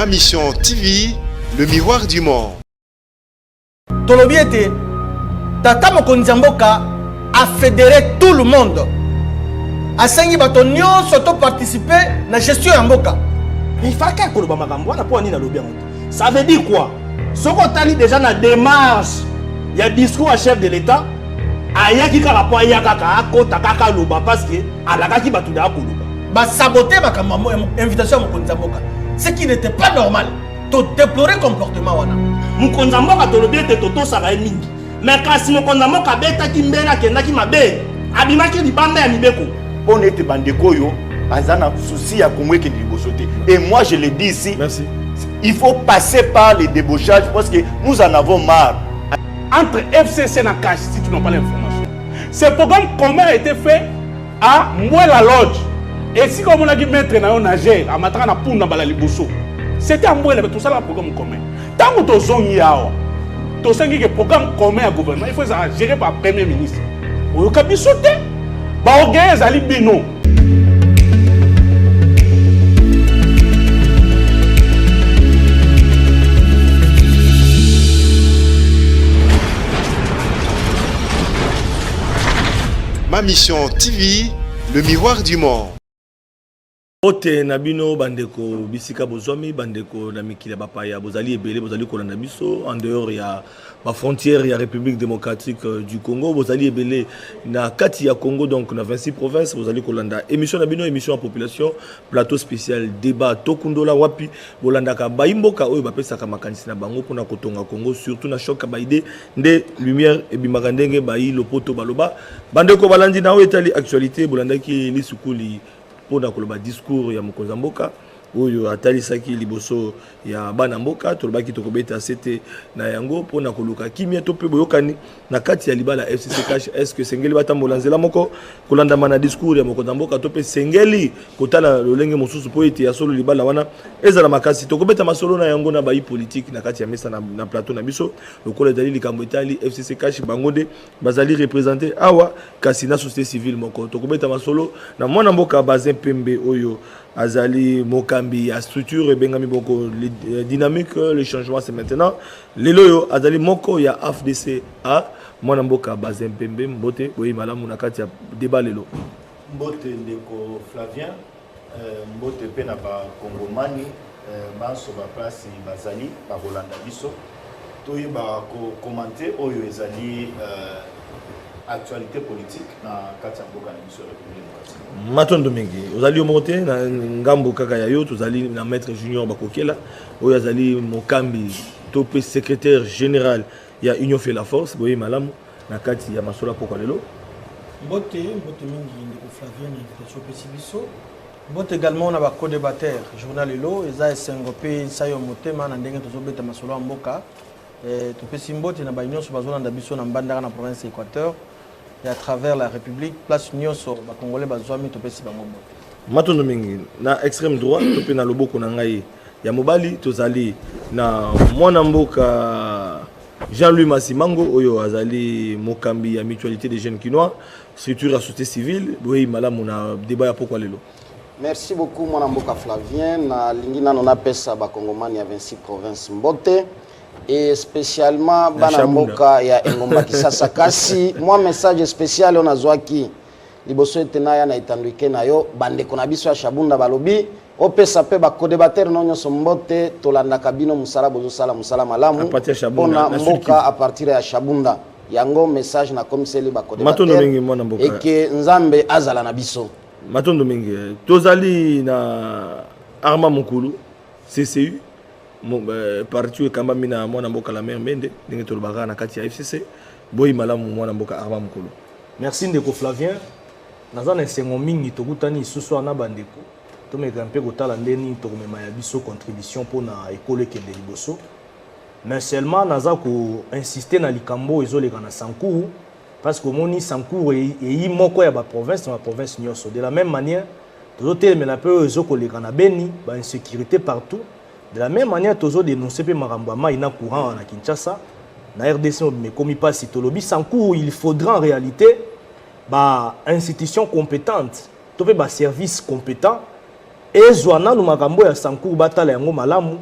Ma Mission TV, le miroir du monde. Tolobiete, Tata Mokonzi Mboka a fédéré tout le monde. A Sengi Batonio surtout participer à la gestion de Mboka. Mais il faut que le Bamagambo n'a pas na lobby. Ça veut dire quoi? Ce qu'on t'a dit déjà dans la démarche, il y a discours à chef de l'État. Aya qui a rapport à Yakaka, Kota Kaka Loba, parce que Alaka qui va tout d'abord. Bah saboter ma invitation à Mokonzi Mboka. Ce qui n'était pas normal. Tu déplorer comportement wana. Mokonzi Mboka Tolobiete Toto Saraï Mingi. Mais quand si Mokonzi Mboka Beta Kimbera Kenda Kimabe, Abimaki Libanda ya Mibeko. On était bandeko yo, azana souci à Kongwe qui libosoté. Et moi je le dis ici. Merci. Il faut passer par les débauchages parce que nous en avons marre. Entre FCC et Cash, si tu n'as pas l'information. Ce programme commun a été fait à Mouela Lodge. Et si comme on a dit mettre dans un agent, à Matrana pour Nabala Liboso, c'était à Mouela, tout ça le programme commun. Tant que tu as zone yao, tu as un programme commun à gouvernement, il faut ça gérer par Premier ministre. Au Kabi sauté, bah on gagne Zali Bino. Ma Mission TV, le miroir du monde. Ote nabino bandeko bisika bozomi bandeko na mikile bapaya bozali ebele bozali kolanda biso en dehors ya ma frontière ya République démocratique du Congo bozali ebele na kati ya Congo donc na 26 provinces bozali kolanda émission nabino émission en population plateau spécial débat tokundola wapi bolanda ka baimboka oyo bapesa ka makanisi na bango pona kotonga Congo surtout na choc baide nde lumière et bimagandenge bayi lopoto baloba bandeko balandi na etali actualité bolanda ki lisukuli pour le discours ya Mokonzi Mboka oyo atalisaki liboso ya bana mboka tolobaki tokobeta sete na yango pona koluka kimia to pe boyokani na kati ya libala FCC Cash est-ce que sengeli batambola nzela moko kolanda mana discours ya Mokonzi Mboka to pe sengeli kotala lolenge mosusu po ete ya solo libala wana ezala makasi tokobeta masolo na yango na bayi politique na kati ya mesa na plateau na biso lokola dalili kambo etali FCC Cash bangonde bazali représenter awa kasi na société civile moko tokobeta masolo na mwana mboka Bazin Pembe oyo azali mokambi ya structure et bengami boko dynamique le changement c'est maintenant leloyo azali moko ya AFDC a mwana mboka Bazin Pembe mbote boyi malamu na kati ya débat lelo Mbote ndeko Flavien mbote pe na ba Kongomani banso ba place bazali ba Rolanda biso toyi ba ko commenter oyo ezali actualité politique na kati ya mboka na biso République. Matondo mingi ozali omote na ngambo kaka ya yo tozali na maître junior bakokela oyo azali mokambi to pe secrétaire général ya Union fait la force boye malamu na kati ya masola poko lelo Mbote mingi ndeko Flavien na invitation pesi biso. Mbote également na ba co-débatteur journal lelo eza esengo pe sayo motema na ndenge tozobeta masolo mboka to pesi mbote na ba union so bazolanda biso na mbandaka na province Équateur. Et à travers la République, place Nyonso, les Congolais bazwami topesi bango. Matondo mingi na extrême droit topé na loboko na ngai ya mobali tozali na mwana mboka Jean-Louis Massimango oyo azali mokambi ya mutualité des jeunes quinois structure la société civile boyi malamu na débat ya pokwa lelo. Merci beaucoup mwana mboka Flavien na lingina nona pesa ba Kongomani ya 26 provinces mbote. Et spécialement bana mboka ya Engomba Kisasa kasi moi message spécial on azwaki liboso etena ya na itanduike na yo bande kona biso ya Shabunda balobi opesa pe ba co-débatteur nonyo sombote tolanda kabino musala bozo sala musala malamu pona mboka à partir ya Shabunda yango message na komiseli ba co-débatteur et que nzambe azala na biso matondo mingi tozali na Arma Mukulu CCU parti kamba mina mwana mboka la mer mende ndenge tolobaka na kati ya FCC boyi malamu mwana mboka Arma Mukulu. Merci ndeko Flavien naza na esengo mingi tokutani isusu na bandeko tomeka mpe kotala ndeni tokomema ya biso contribution pour na ekole kende liboso mais seulement naza ko insister na likambo ezoleka na Sankourou parce que moni Sankourou yi moko ya ba province na province nyonso de la même manière tozotelemela pe ezokoleka na Beni ba insécurité partout. De la même manière, tous les dénoncés par Marambama, il y a un courant à Kinshasa, na RDC, mais comme il passe Tolobi, sans cours, il faudra en réalité une institution compétente, un service compétent, et Zouana, nous makambo ya sans cours, batala yango malamu,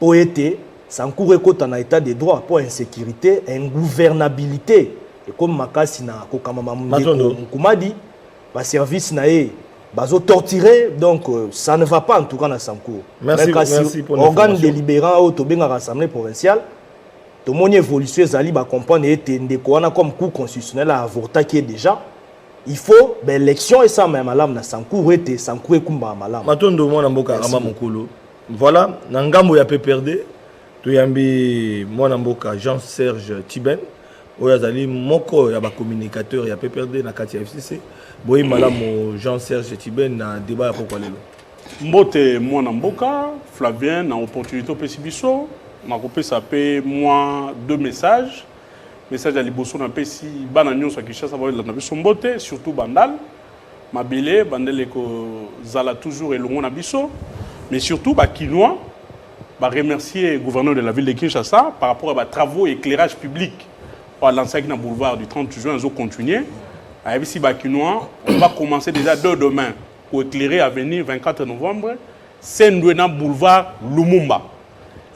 pour être Sankour ekota na état de droit pour insécurité, ingouvernabilité et comme makasi na kokamama Nkumadi ba service na e bazo torturer donc ça ne va pas en tout cas na Sankour. Merci pour organe délibérant au tobenga assemblée provinciale to moni évolution ezali ba comprendre ete ndeko wana comme cour constitutionnel a avorté qui est déjà il faut l'élection et ça même malam na Sankour ete Sankour ekumba malam. Matondo mwana mboka Rama Mokolo. Voilà, na ngambo ya PPRD tuyambi mwana mboka Jean-Serge Tiben oyo azali moko ya ba communicateur ya PPRD na kati ya FCC boyi malamu Jean-Serge Tiben na débat ya pokwa lelo. Mbote mwana mboka Flavien na opportunité opesi biso na kopesa pe moi deux messages. Message à liboso na pesi bana nyonso ya Kinshasa ba na biso mbote surtout bandal mabele bandele ko zala toujours elongo na biso mais surtout ba kinois ba remercier le gouverneur de la ville de Kinshasa par rapport à ba travaux éclairage public à l'ancien na boulevard du 30 juin ils ont continué à ici ba kinois on va commencer déjà demain pour éclairer avenir 24 novembre Sendouena boulevard Lumumba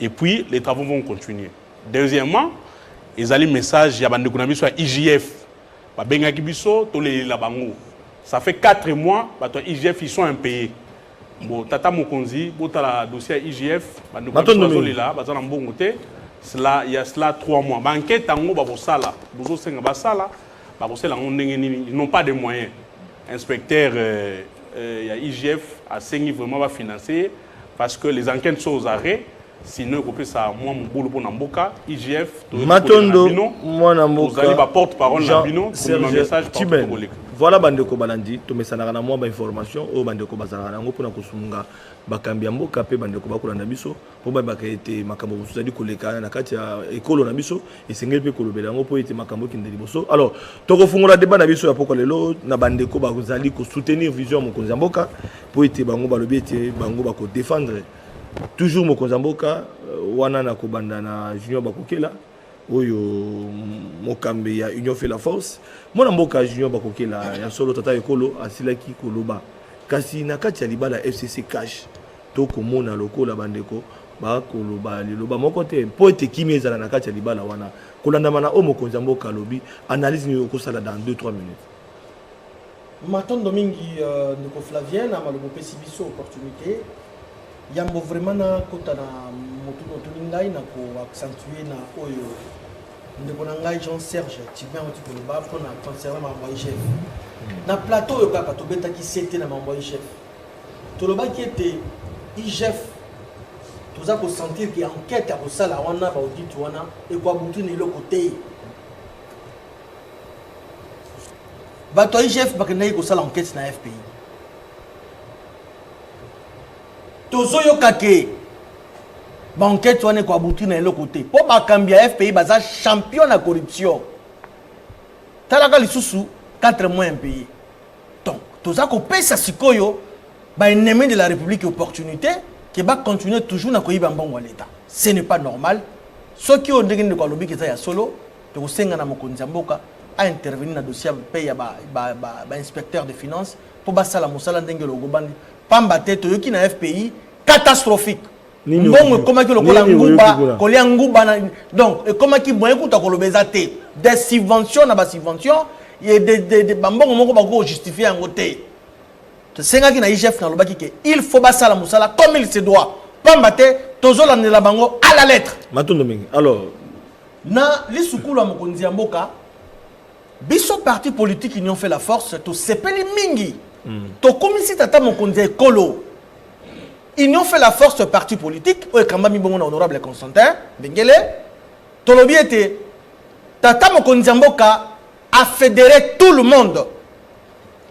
et puis les travaux vont continuer. Deuxièmement ils ont un message ya bande kuna biso IGF ba bengaki biso to le la bango ça fait 4 mois ba to IGF ils sont impayés. Bon tata mokonzi botala dossier IGF bande kuna biso là bazana mbongo te cela il y a cela 3 mois ba enquête tango ba bosala bozo senga ba sala ba bosala ndenge nini ils n'ont pas de moyens inspecteur il y a IGF a sengi vraiment va financer parce que les enquêtes sont aux arrêts. Sinon, il y a un boulot pour Namboka, IGF, Matondo, moi Namboka, vous allez porte-parole Nabino, pour message Tiben. Voilà Bandeko Balandi, tu mets ça dans moi information, au Bandeko Bazarana, pour na kusunga bakambi Mboka pe Bandeko Bakula Nabiso, pour baka été makambo vous koleka na kati ya ekolo Nabiso et sengel pe kolobela ngo po été makambo ki ndeliboso. Alors, toko fungola débat Nabiso ya poko lelo na Bandeko bazali ko soutenir vision mokonzi Mboka pour été bango balobi été bango bako défendre toujours mokonzamboka wana na kobanda na junior bakokela oyo mokambe ya union fait la force mona mboka junior bakokela ya solo tata ekolo asilaki koloba kasi na kati ya libala FCC cash to komona lokola bandeko ba koloba liloba moko te po ete kimi ezala na kati ya libala wana kolandama na o mokonzamboka lobi analyse ni okosala dans 2-3 minutes. Matondo mingi ndeko Flavien na malobo pesi biso opportunité yambo vraiment na kota na motu ngai na ko accentuer na oyo ndeko na ngai Jean-Serge Tiben oti ko ba pour na concernant ma chef na plateau yo kaka to beta ki c'était na ma chef to lo ba ki était IGF to za ko sentir ki enquête ya ko sala wana ba audit wana e ko abutu ni le côté ba to IGF ba ke na ko sala enquête na FPI tozoyo kake banquette wana ko abuti na eloko te po bakambi ya FPI baza champion na corruption talaka lisusu 4 mois impayé donc toza ko pesa sikoyo ba ennemi de la République opportunité qui va continuer toujours na koyiba mbongo l'état ce n'est pas normal ce qui on ndenge ko lobi keza ya solo to kosenga na mokonzi mboka a intervenir na dossier paye ba inspecteur de finances pour basala mosala ndenge logo bandi pamba te to yoki na FPI catastrophique mbongo comment que lokola nguba kolia nguba donc comment qui moyen kuta kolobeza te des subventions na ba subventions et de bambongo moko ba ko justifier en côté to senga ki na IGF na lobaki ke il faut basala musala comme il se doit pamba te tozola ndela bango à la lettre Matondo mingi alors na lisukulu ya mokonzi ya mboka biso parti politique union fait la force to sepeli mingi to komisi tata mokonzi ekolo union fait la force parti politique o ekamba mi bongo na honorable Constantin Bengele to lobi ete tata mokonzi ya mboka a fédéré tout le monde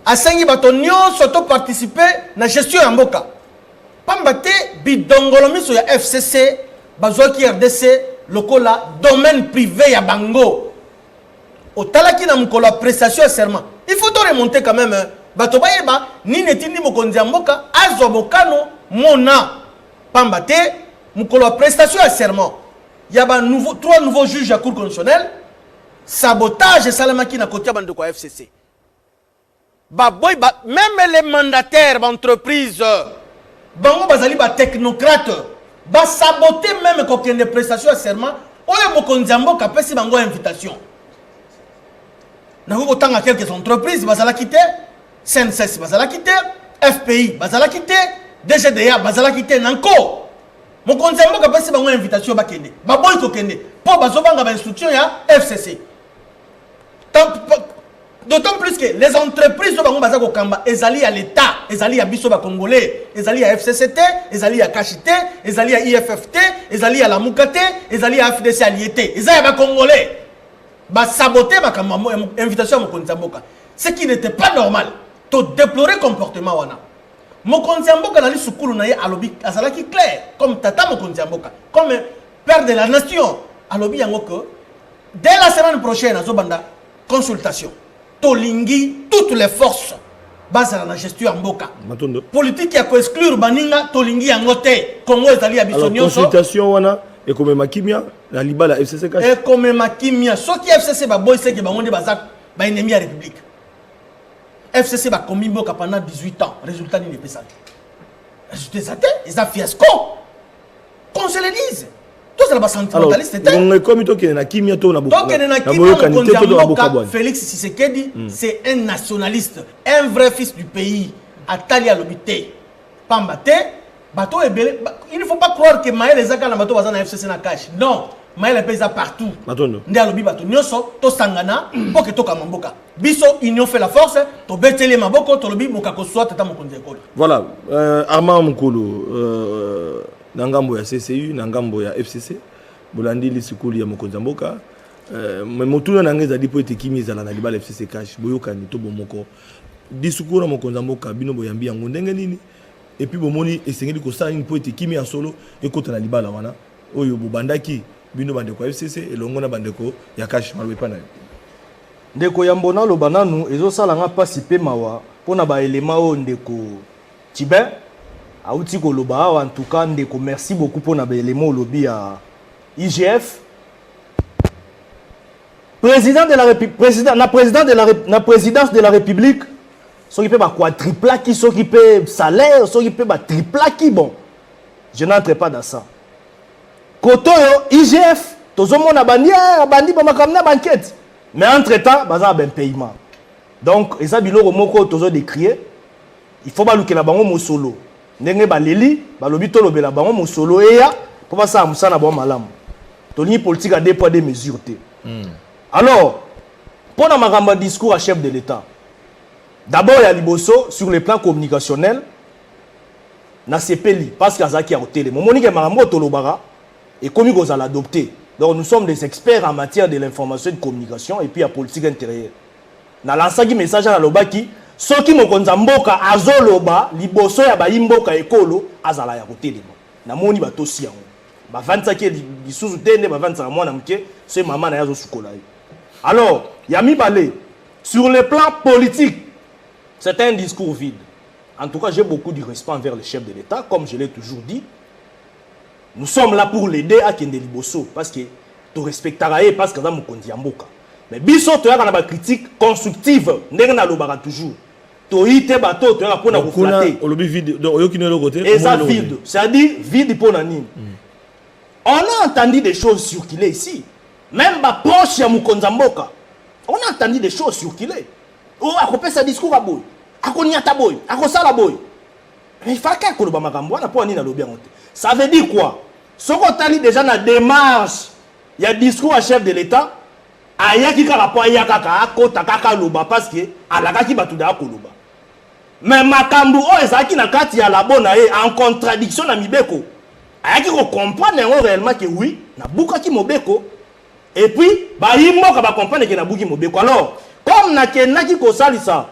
a sengi bato nyonso to participer na gestion ya mboka pamba te bidongolo miso ya FCC bazwaki RDC lokola domaine privé ya bango otalaki na mukolo prestation ya serment il faut to remonter quand même bato bayeba nini etindi mokonzi ya mboka azwa bokano mona pamba te mukolo prestation ya serment ya ba nouveau 3 nouveaux juges à cour constitutionnelle sabotage salamaki na kotia bande kwa FCC ba boy ba même les mandataires d'entreprise bango bazali ba technocrate va saboter même quand il y a des prestations à serment. Oyo mokonzi mboka pesi bango invitation. Nango autant à quelques entreprises bazala quitter, CNCS bazala quitter, FPI bazala quitter, DGDA bazala quitter nanko. Mokonzi mboka pesi bango invitation ba kende. Ba boy ko kende. Po bazobanga ba instruction ya FCC. D'autant plus que les entreprises bango bazako kamba ezali à l'état, ezali à biso ba congolais, ezali à FCCT, ezali à KHT, ezali à IFFT, ezali à la Mukate, ezali à FDC Aliété, ezali à ba congolais. Ba saboter ba kamba invitation à mokonzi mboka. Ce qui n'était pas normal. To déplorer comportement wana. Mokonzi mboka na li sukulu na ye alobi azalaki clair comme tata mokonzi mboka, comme père de la nation. Alobi yango que dès la semaine prochaine azobanda consultation. Tolingi toutes les forces basées dans la gestion en Mboka. Politique qui a exclure baninga tolingi yangote Congo ezali ya biso nyonso. Consultation wana et comme makimia la liba la FCC cache. Et comme makimia so qui FCC ba boy seke ba ngonde bazak ba ennemi ya République. FCC ba komi Mboka pendant 18 ans, résultat ni pesa. Résultat ça ils a fiasco. Qu'on se le dise. Tout ça, c'est sentimentaliste. Félix Tshisekedi, c'est un nationaliste, un vrai fils du pays. Atali à l'obité. Pambate, bateau est belé. Il ne faut pas croire que Maël et Zaka na bateau bazana FCC na cash. Non, Maël est paysa partout. Ndé à l'obi bateau. Nyoso, to sangana, poke to kamamboka. Biso, union fait la force, to betele maboko, to lobi mokako soit tata mokonzi ekolo. Voilà, Armand Mukolo. Nangambo ya CCU, Nangambo ya FCC, Bolandi Lisukuli ya Mokonzi mboka. Mais motuna nangeza di po ete kimi zala na libala FCC cash, boyoka ni to bomoko. Disukura Mokonzi mboka bino boyambi yango ndenge nini. Et puis bomoni esengeli ko sa ni po ete kimi ya solo ekota na libala wana. Oyo bobandaki bino bande ko FCC elongo na bande ko ya cash malobe pana. Ndeko ya mbona lo bananu ezo sala nga pasi pe mawa pona ba elema o ndeko Tibin. Aouti Koloba, en tout cas, merci beaucoup pour l'élément lobby à IGF. Président de la République, la présidence de la République, s'occupe de quadripla qui s'occupe de salaire, s'occupe de tripla qui bon. Je n'entre pas dans ça. Koto IGF, tout le monde a bandi pour ma banquette. Mais entre-temps, il y a un paiement. Donc, et ça, il faut décrire. Il faut pas que la banque solo. Ndenge baleli balobi to lobela bango mosolo eya po ba sa musana ba malamu to ni politique à deux poids deux mesures te. Alors pour na magamba discours à chef de l'État, d'abord il y a liboso sur le plan communicationnel na sepeli parce que azaki a hôtel momoni ke magambo to lobara et comme ils allent adopter. Donc nous sommes des experts en matière de l'information et de communication et puis à politique intérieure na lansaki message à lobaki soki mokonzi mboka azoloba liboso ya bayimboka ekolo azala ya kotelema namoni batosi yango bavantsaki lisusu tende bavantsaka mwana mke so mama na yazo sukola. Alors yami balé sur le plan politique c'est un discours vide. En tout cas j'ai beaucoup de respect envers le chef de l'État comme je l'ai toujours dit. Nous sommes là pour l'aider à kende liboso parce que tu respectera parce que za mokonzi mboka. Mais biso to yaka na ba critique constructive ndenge na lobaka toujours. Toite bato to yaka pona ko flatter. On lobi vide donc yokine le côté. Et ça vide, c'est-à-dire vide pour nani. On a entendu des choses circuler ici. Même ba proche ya mokonzi mboka. On a entendu des choses circuler. Oh akopé sa discours à boy. Akoniata boy, akosala boy. Mais il faut que koloba makambo na po nini na lobi yango. Ça veut dire quoi? Soko tali déjà na démarche, il y a discours à chef de l'État. Ayaki kaka po ayaka akota kaka loba parce que alakaki batu da koloba. Mais makambo o ezaki na kati ya labo na ye en contradiction na mibeko. Ayaki ko comprendre réellement que oui, na bukaki mobeko. Et puis ba yimboka ba comprendre que na buki mobeko. Alors, comme na kenaki ko salisa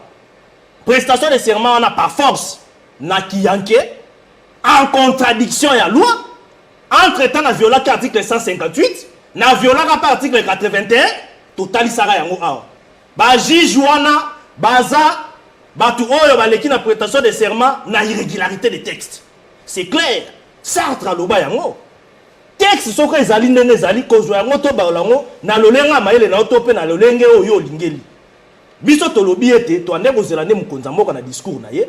prestation de serment on a par force na kiyanke en contradiction ya loi. Entre-temps na violaki article 158, na violaka par article 81. Total sara yango awa ba juge wana baza batu oyo baleki na prestation de serment na irrégularité de texte. C'est clair. Sartre aloba yango texte soko ezali ndenge ezali kozwa yango to balango na lolenga maele na to pe na lolenge oyo lingeli biso to lobi ete to ande kozela ne mokonza mboka na discours na ye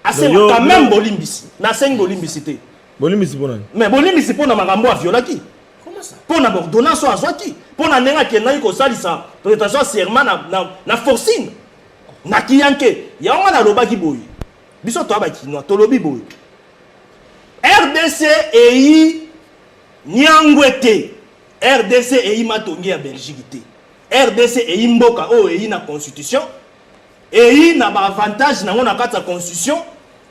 ase quand même bolimbisi na sengi bolimbisi te. Bolimi si pona. Mais bolimi si pona makambo a violaki. Comment ça? Pona ordonnance a zwaki. Pona nenga kenai ko salisa présentation serment na forcing. Na kiyanke. Ya wana lobaki boy. Biso to abaki no to lobi boy. RDC ei Nyangwete. RDC ei matongi ya Belgique te. RDC ei mboka o ei na constitution. Ei na ba avantage na ngona kati ya constitution.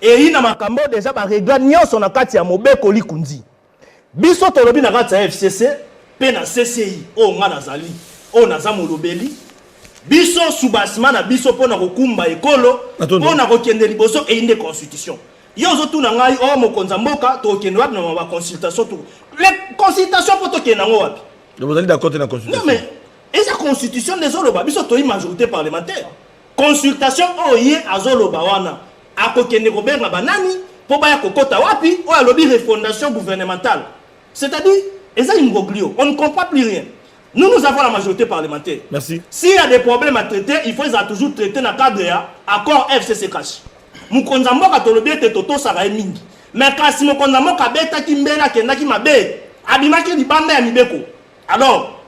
Ei na makambo déjà ba règle nyonso na kati ya mobeko likundi. Biso to lobi na kati ya FCC pe na CCI o nga nazali o naza molobeli. Biso subasima na biso pona kokumba ekolo pona kokende liboso ei nde constitution. Yozo tout na ngai o mokonza mboka to kende wapi na ba consultation tout. Les consultations pour to kende ngo wapi. Vous allez d'accord na consultation. Non mais et la constitution des oloba biso to majorité parlementaire. Consultation o yé azoloba wana. Akokende ko benga banani po ba ya kokota wapi o alobi refondation gouvernementale. C'est-à-dire eza imbroglio, on ne comprend plus rien. Nous avons la majorité parlementaire. Merci. S'il y a des problèmes à traiter, il faut toujours traiter dans le cadre de l'accord FCC-CACH. Mukonza mboka tolobi ete toto sara mingi. Mais kasi mukonza mboka beta ki mbela kenda ki mabe. Abimaki libanda ya mibeko. Alors,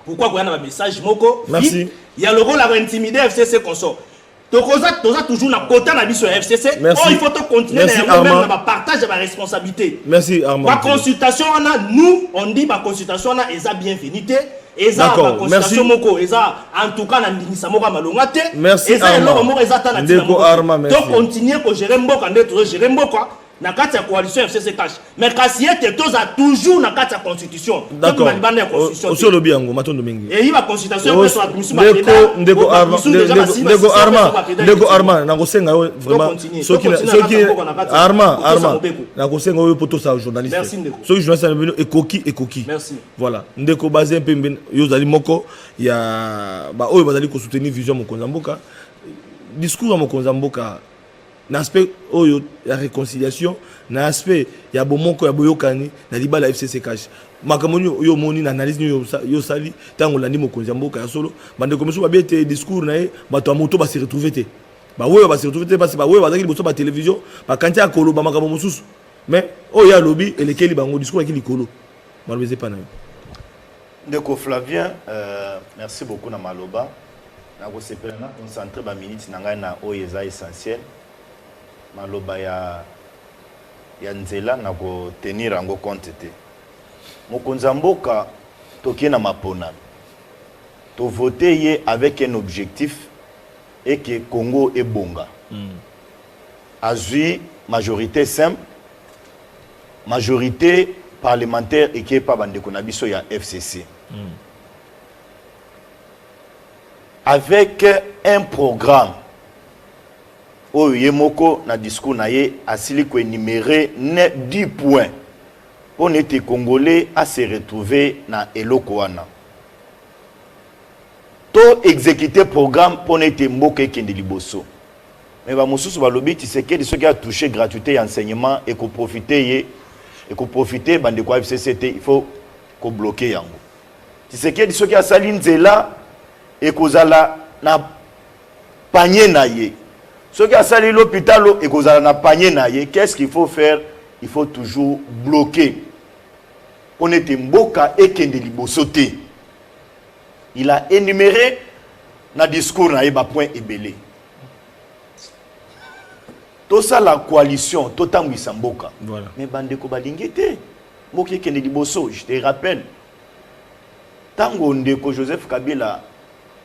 pourquoi vous avez un message moko? Merci. Il y a le rôle à intimider FCC consort. Toza toujours na côté na biso FCC. Merci. Oh, il faut continuer à partager la responsabilité. Merci Armand. La consultation nous on dit la consultation na eza bienvenue. D'accord, merci. En tout cas, merci Armand. Donc continuer à gérer Mboka, gérer Mboka. Na kati ya coalition FCC cash. Mais kasi ete toza toujours na kati ya constitution. D'accord. Aussi le biango matondo mingi. Et il va constitution pour soit admission ba Ndeko Armand na kosenga vraiment soki Armand na kosenga oyo poto sa journaliste. Soki journaliste na bino ekoki. Merci. Voilà. Ndeko bazé pembe yo zali moko ya ba oyo bazali ko soutenir vision mokonza mboka. Discours mokonza mboka. L'aspect la réconciliation, l'aspect il y a bomoko ya boyokani na libala FCC cash. Makamoni yo moni na analyse yo sali tango landi mokonzi mboka ya solo bande comme ça ba bien discours na bato moto ba se retrouver te. Ba wewe ba se retrouver te parce que ba wewe bazaki liboso ba télévision ba kantia kolo ba makambo mosusu. Mais ya lobby et lesquels bango discours qui likolo. Malbezé pas na yo. Ndeko Flavien, merci beaucoup na maloba. Na ko sepela na concentrer ba minute na ngai na oyeza essentiel. Maloba ya nzela na ko tenir ango compte te. Mokonza mboka tokie na mapona. To voter ye avec un objectif et que Congo est bonga. Azui majorité simple, majorité parlementaire et qui est pas bande konabiso ya FCC. Avec un programme oh yemoko na discours na ye asili ko énumérer 10 points pour être congolais à se retrouver na eloko wana to exécuter programme pour être mboka kende liboso mais ba mosusu ba lobi ti c'est que ceux qui a touché gratuité et enseignement et ko profiter bande ko FCCT il faut ko bloquer yango ti c'est que ceux qui a sali nzela et kozala na panier na ye. Ce qui a sali l'hôpital et qu'on a na panier naïe, qu'est-ce qu'il faut faire? Il faut toujours bloquer. On était mboka et kende libosoté. Il a énuméré na discours naïe ba point ebelé. Tout ça la coalition, tout tamwisa mboka. Voilà. Mais bande ko balingete. Mboka kende liboso, je te rappelle. Tango ndeko Joseph Kabila.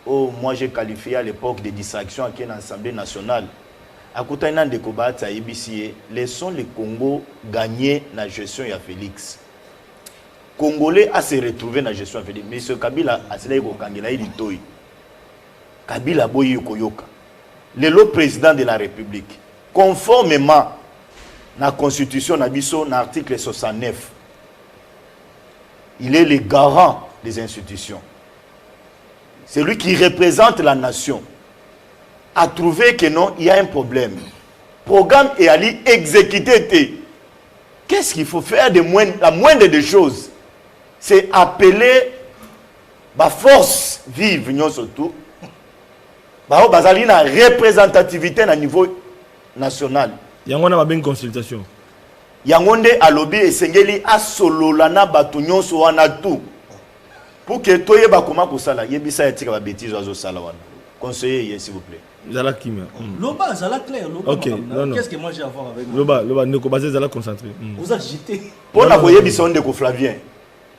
Oh, moi j'ai qualifié à l'époque de distraction à l'Assemblée nationale. À côté de Kobata IBCA, laissons le Congo gagner la gestion de Félix. Congolais a se retrouvé dans la gestion de Félix. Mais ce Kabila a se retrouvé. Kabila boyi yokoyoka. Le président de la République, conformément à la Constitution, dans l'article 69, il est le garant des institutions. C'est lui qui représente la nation, a trouvé que non, il y a un problème. Programme est allé exécuter. Qu'est-ce qu'il faut faire la moindre des choses? C'est appeler la force vive, surtout, la représentativité à niveau national. Il y a une consultation. yangonde alobi esengeli asolola na bato nyonso wana tout pour que toyeba comment kosala yebisa etika ba bêtise ozo sala wana conseiller s'il vous plaît Zala Kimia. Loba, Zala clair. Loba, Ok, non. Qu'est-ce que moi j'ai à voir avec Loba, ne pas Zala concentré. Vous agitez. Pour la koyebisa onde ko Flavien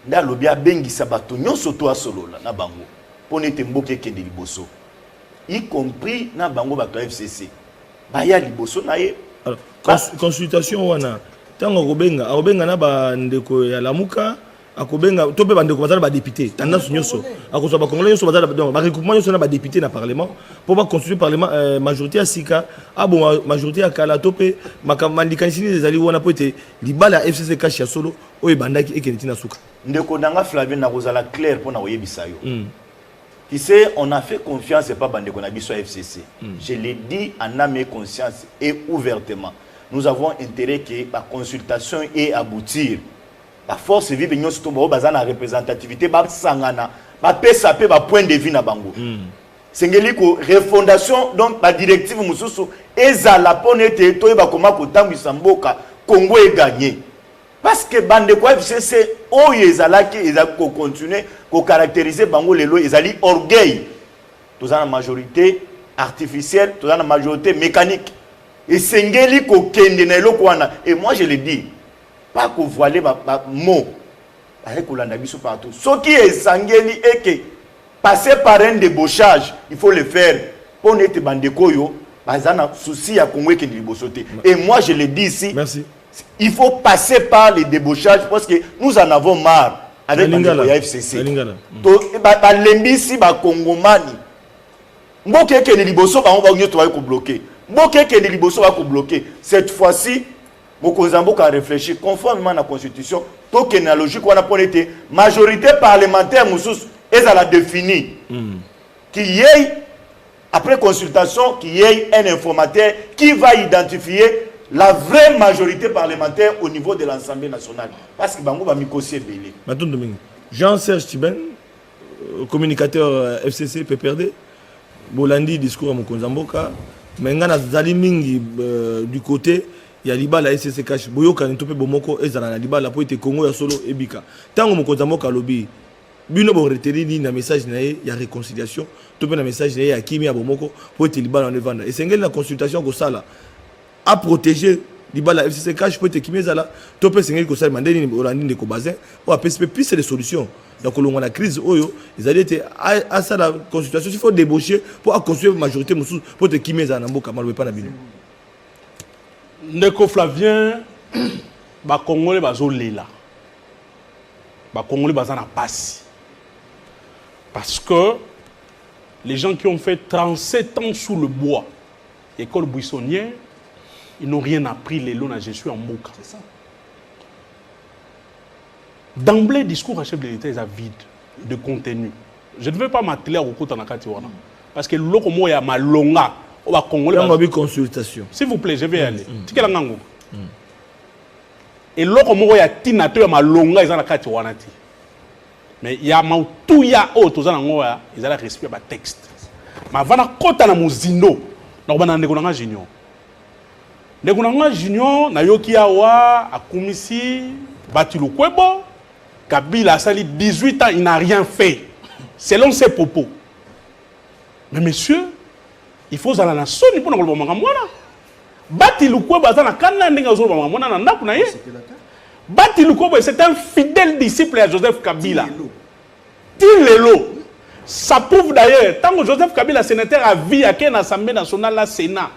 nda alobi abengisa bato nyonso to asolola na bango pour nete mboke kende liboso y compris na bango bato FCC baya liboso na ye. Alors, consultation wana tango obenga na ba ndeko ya lamuka akobenga tope ba ndeko bazala ba député tendance nyonso akoso ba congolais nyonso bazala donc ba recoupement nyonso na ba député na parlement pour ba constituer parlement majorité ya sika abo majorité ya kala tope makamandikanisini ezali wana po ete libala FCC kashi ya solo oyo bandaki ekene tina suka ndeko nanga Flavien na kozala clair pour na oyebisa yo. Tu sais, on a fait confiance et pas bandeko na biso FCC. Je l'ai dit en âme et conscience et ouvertement. Nous avons intérêt que la consultation ait aboutir. La force vive nous sommes bazana représentativité ba sangana ba pesape ba point de vue na bango. Sengeli ko refondation donc la directive mususu ezala ponete to ba koma ko tangisa mboka Congo est gagné. Parce que bandeko FCC oyo ezalaki ezako continuer ko caractériser bango lelo ezali orgueil. Tous en majorité artificielle, tous en majorité mécanique. Et sengeli ko kende na eloko wana et moi je le dis pas que voiler ma mot avec kolanda biso partout. Ce qui est sangeli et que passer par un débauchage, il faut le faire pour n'être bandeko yo bazana souci à Congo kende libosote. Et moi je le dis ici. Merci. Il faut passer par les débauchages parce que nous en avons marre avec le FCC. Lembisi ba Kongomani. Mboke ke liboso ba on va nyoto ko bloquer. Mboke ke liboso va ko bloquer. Cette fois-ci, Mokozamboka a réfléchi conformément à la constitution. To ke na logique on a pour été majorité parlementaire musus et à la définir. Qui y ait après consultation qui y ait un informateur qui va identifier la vraie majorité parlementaire au niveau de l'Assemblée nationale. Parce que Bango va m'icosser belé. Maintenant, Jean-Serge Tiben, communicateur FCC, PPRD, Bolandi, discours à Mokonzamboka, Mengana Zalimingi du côté, il y a Libala FCC Cash, Boyoka, Ntope Bomoko, Ezana, Libala, Poite Congo, ya Solo, Ebika. Tant que Mokonzamboka lobby, Bino Boreteri, na message, il y a réconciliation, Tope na message, il y a Kimi à Bomoko, Poite Libala en Evanda. Et c'est une consultation que ça là. À protéger Libala FCC cash peut être là to peut sengi ko sala mandeni orandi ndeko bazin ou à PSP plus c'est des solutions donc on a la crise oyo ils allaient être à ça la consultation il faut débaucher pour construire majorité musu pour te kimeza na mboka malwe pa na bino ndeko Flavien ba congolais bazo lela ba congolais bazana passe parce que les gens qui ont fait 37 ans sous le bois école buissonnière ils n'ont rien appris, les lots, je suis en Mouka. C'est ça. D'emblée, le discours à chef de l'État est vide de contenu. Je ne veux pas m'atteler au côté de Nakatiwana. Parce que l'eau, comme il y a ma longa, on va congolais. On va une consultation. S'il vous plaît, je vais y aller. Et l'eau, comme il y a Tinato, ma longa, ils ont la Nakatiwana. Mais il y a tout, il y a autre, ils ont respecté le texte. Mais avant de côté de Mouzindo, on va aller junior. Nekunanga Junior, Nayoki Awa, Akumisi, Batilu Kwebo, Kabila a sali 18 ans, il n'a rien fait. Selon ses propos. Mais monsieur, il faut aller à la nation pour nous le faire. Batilu Kwebo, Batilu Kwebo, c'est un fidèle disciple à Joseph Kabila. Tilelo. Ça prouve d'ailleurs, tant que Joseph Kabila, sénateur, a vu à l'Assemblée nationale, la Sénat,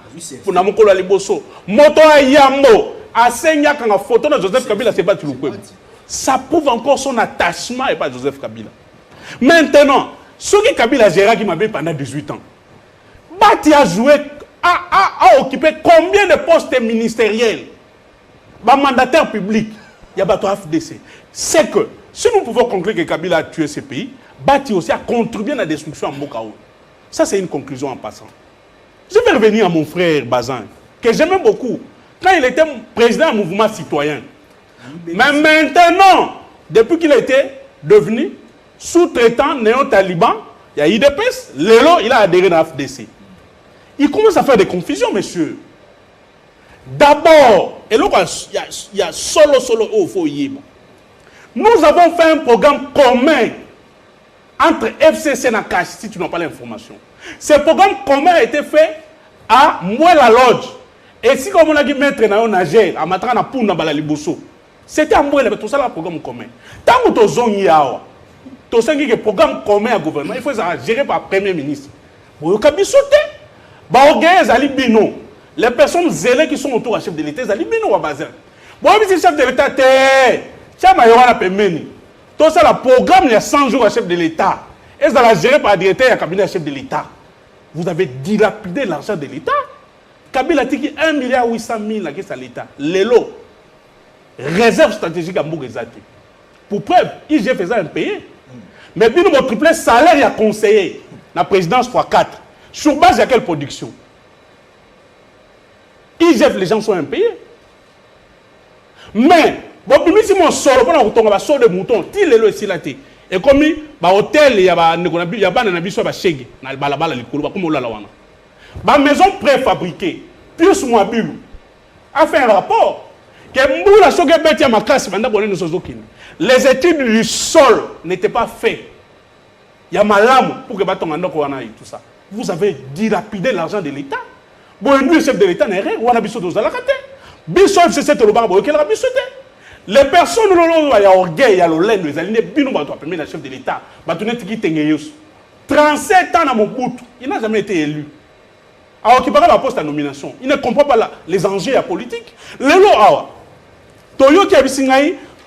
pour Namokolo Liboso, Moto Ayambo, a Senya, quand la photo de Joseph Kabila, c'est pas tout le peuple. Ça prouve encore son attachement et pas Joseph Kabila. Maintenant, ce que Kabila a géré qui m'a pendant 18 ans, Bati a joué, a occupé combien de postes ministériels, mandataire public, il y a Bato FDC. C'est que, si nous pouvons conclure que Kabila a tué ce pays, Bati aussi a contribué à la destruction en Mokao. Ça, c'est une conclusion en passant. Je vais revenir à mon frère Bazin, que j'aimais beaucoup, quand il était président du mouvement citoyen. Mais maintenant, depuis qu'il a été devenu sous-traitant néo-taliban, il y a IDPS, Lélo, il a adhéré à la FDC. Il commence à faire des confusions, monsieur. D'abord, Et là, il y a solo au foyer. Nous avons fait un programme commun entre FCC et Nakash, si tu n'as pas l'information. Ce programme commun a été fait à Mouela Lodge. Et si comme on a dit mettre dans un nageur, à Matrana Pouna Balaliboso, c'était à Mouela, tout ça, un programme commun. Tant que tu as un programme commun à gouvernement, il faut gérer par le Premier ministre. Les personnes zélées qui sont autour du chef de l'État, ils ont bazar. Bon, si le chef de l'État tout ça, le programme, il y a 100 jours à chef de l'État. Et ça va gérer par le directeur et le cabinet chef de l'État. Vous avez dilapidé l'argent de l'État. Kabila a dit 1,8 milliard à l'État. L'élo, réserve stratégique à Mbougezati. Pour preuve, IGF faisait un pays. Mais puis nous avons triplé salaire et conseiller. La présidence x4. Sur base de quelle production? IGF, les gens sont impayés. Mais, bon, si mon solo, on a un solo de mouton, il est là aussi là. Et comme il y a un hôtel, il y a un chèque, il y a une maison préfabriquée, plus moi, a fait un rapport. Les études du sol n'étaient pas faites. Il y a malam pour que tout ça. Vous avez dilapidé l'argent de l'État. Bon, le chef de l'État n'est rien. Les personnes qui ont orgueil, il y a l'olène, les alignés, le chef de l'État, 37 ans dans mon bout, il n'a jamais été élu. Alors qu'il parle de la poste à nomination, il ne comprend pas les enjeux politiques. Les lois, Toyo qui a vu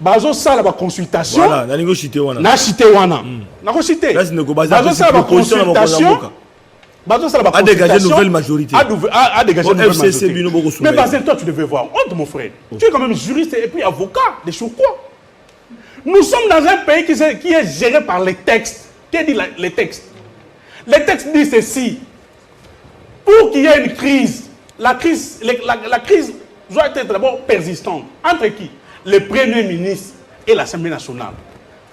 bazo ça la consultation. Voilà, na négocié wana. Na cité wana. Na ko cité. Bazo ça la consultation. Bazo ça la consultation. A dégager une nouvelle majorité. A dégager une nouvelle majorité. Mais Basel, toi tu devais voir honte mon frère. Tu es quand même juriste et puis avocat de surcroît. Nous sommes dans un pays qui est géré par les textes. Qu'est-ce dit les textes? Les textes disent ceci. Pour qu'il y ait une crise, la crise doit être d'abord persistante. Entre qui? Le Premier ministre et l'Assemblée nationale.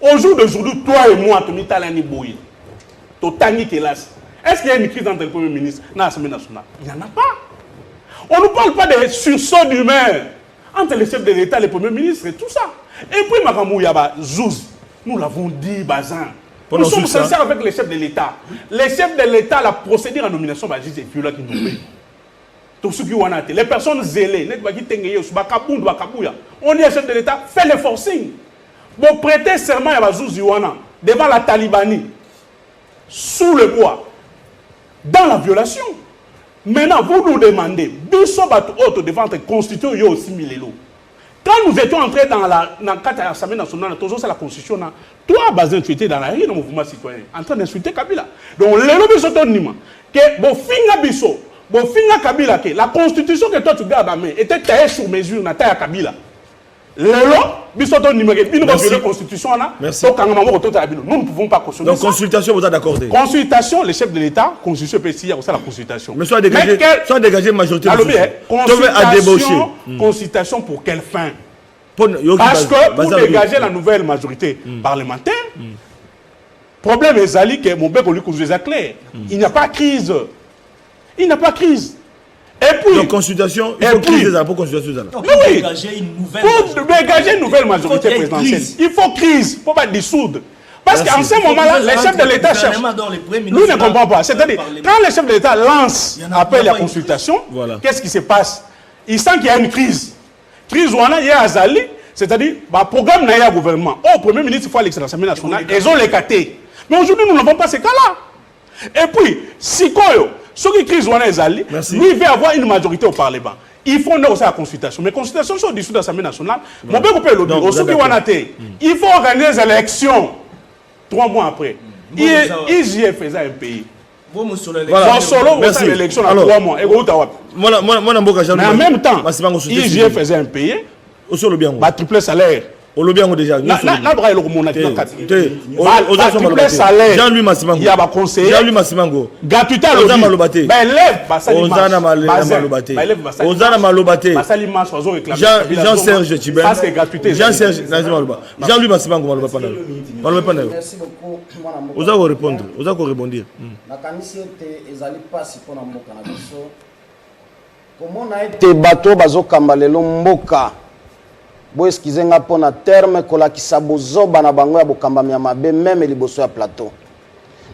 Au jour d'aujourd'hui, toi et moi, tu Talani Boui, Totani Kelas. Est-ce qu'il y a une crise entre le Premier ministre et l'Assemblée nationale? Il n'y en a pas. On ne parle pas de sursaut d'humeur entre le chef de l'État et le Premier ministre et tout ça. Et puis, Makamou Yaba, Zouz, nous l'avons dit, Bazin. Nous sommes sincères avec les chefs de l'État. Les chefs de l'État, la procédure en nomination, c'est Fiola qui nous paye. Les personnes zélées, on dit à chef de l'État, fais le forcing. Bon, prêtez serment à Bazouziwana devant la Talibanie, sous le poids, dans la violation. Maintenant, vous nous demandez, devant la Constitution, il y a aussi Milelo. Quand nous étions entrés dans l'Assemblée nationale, c'est la Constitution, toi, Bazin, tu étais dans la rue, dans le mouvement citoyen, en train d'insulter Kabila. Donc, les lobbies sont anonymes. Que, bon, Finga Bisso, bon, Finga Kabila, que la Constitution que toi tu gardes à main était taillée sur mesure, na taille à Kabila. Merci. Nous ne pouvons pas cautionner. Donc, consultation, vous êtes d'accord? Consultation, les chefs de l'État, constitution PCI, il y a aussi la consultation. Mais soit dégagé une majorité. Consultation pour quelle fin? Parce que pour dégager la nouvelle majorité parlementaire, problème est Zali que mon bec on lui couche les clairs. Il n'y a pas crise. Il n'y a pas crise. Et puis, donc, consultation, il faut crise pour consultation. Pour dégager une nouvelle majorité présidentielle, il faut crise, il ne faut pas dissoudre. Parce qu'en ce moment-là, les chefs de l'État cherchent. Nous ne comprenons pas. C'est-à-dire, quand les chefs de l'État lancent appel à consultation, qu'est-ce qui se passe? Ils sentent qu'il y a une crise. Crise où il y a Azali, c'est-à-dire, le programme n'a pas de gouvernement. Au Premier ministre, il faut aller à l'Assemblée nationale, ils ont les catés. Mais aujourd'hui, nous n'avons pas ce cas-là. Et puis, si ceux qui crient Zali, lui veut avoir une majorité au Parlement. Il faut aussi la consultation. Mais consultation, c'est au-dessus de l'Assemblée nationale. Mon père peut le dire. Il faut organiser les élections 3 mois après. IGF faisait un pays. Bon solo, c'est l'élection à 3 mois. Mais en même temps, IGF faisait un pays. Triple salaire. Olobiango déjà. Triple salaire. Jean-Louis Massimango. Il y a un conseiller. Jean-Louis Massimango. Gratuité à Ozana Malobate. Ozana Malobate. Ozana Malobate. Jean-Serge Tibet. Jean-Serge Malobate. Jean-Louis Massimango Malobate. Merci beaucoup. Oza ko répondre. Oza ko rebondir. La kanisi était ezali pas si pour na mboka na biso. komona ete bato bazokamba lelo mboka bo excuse nga pona terme kolakisa bozoba na bango ya bokambami ya mabe meme liboso ya plateau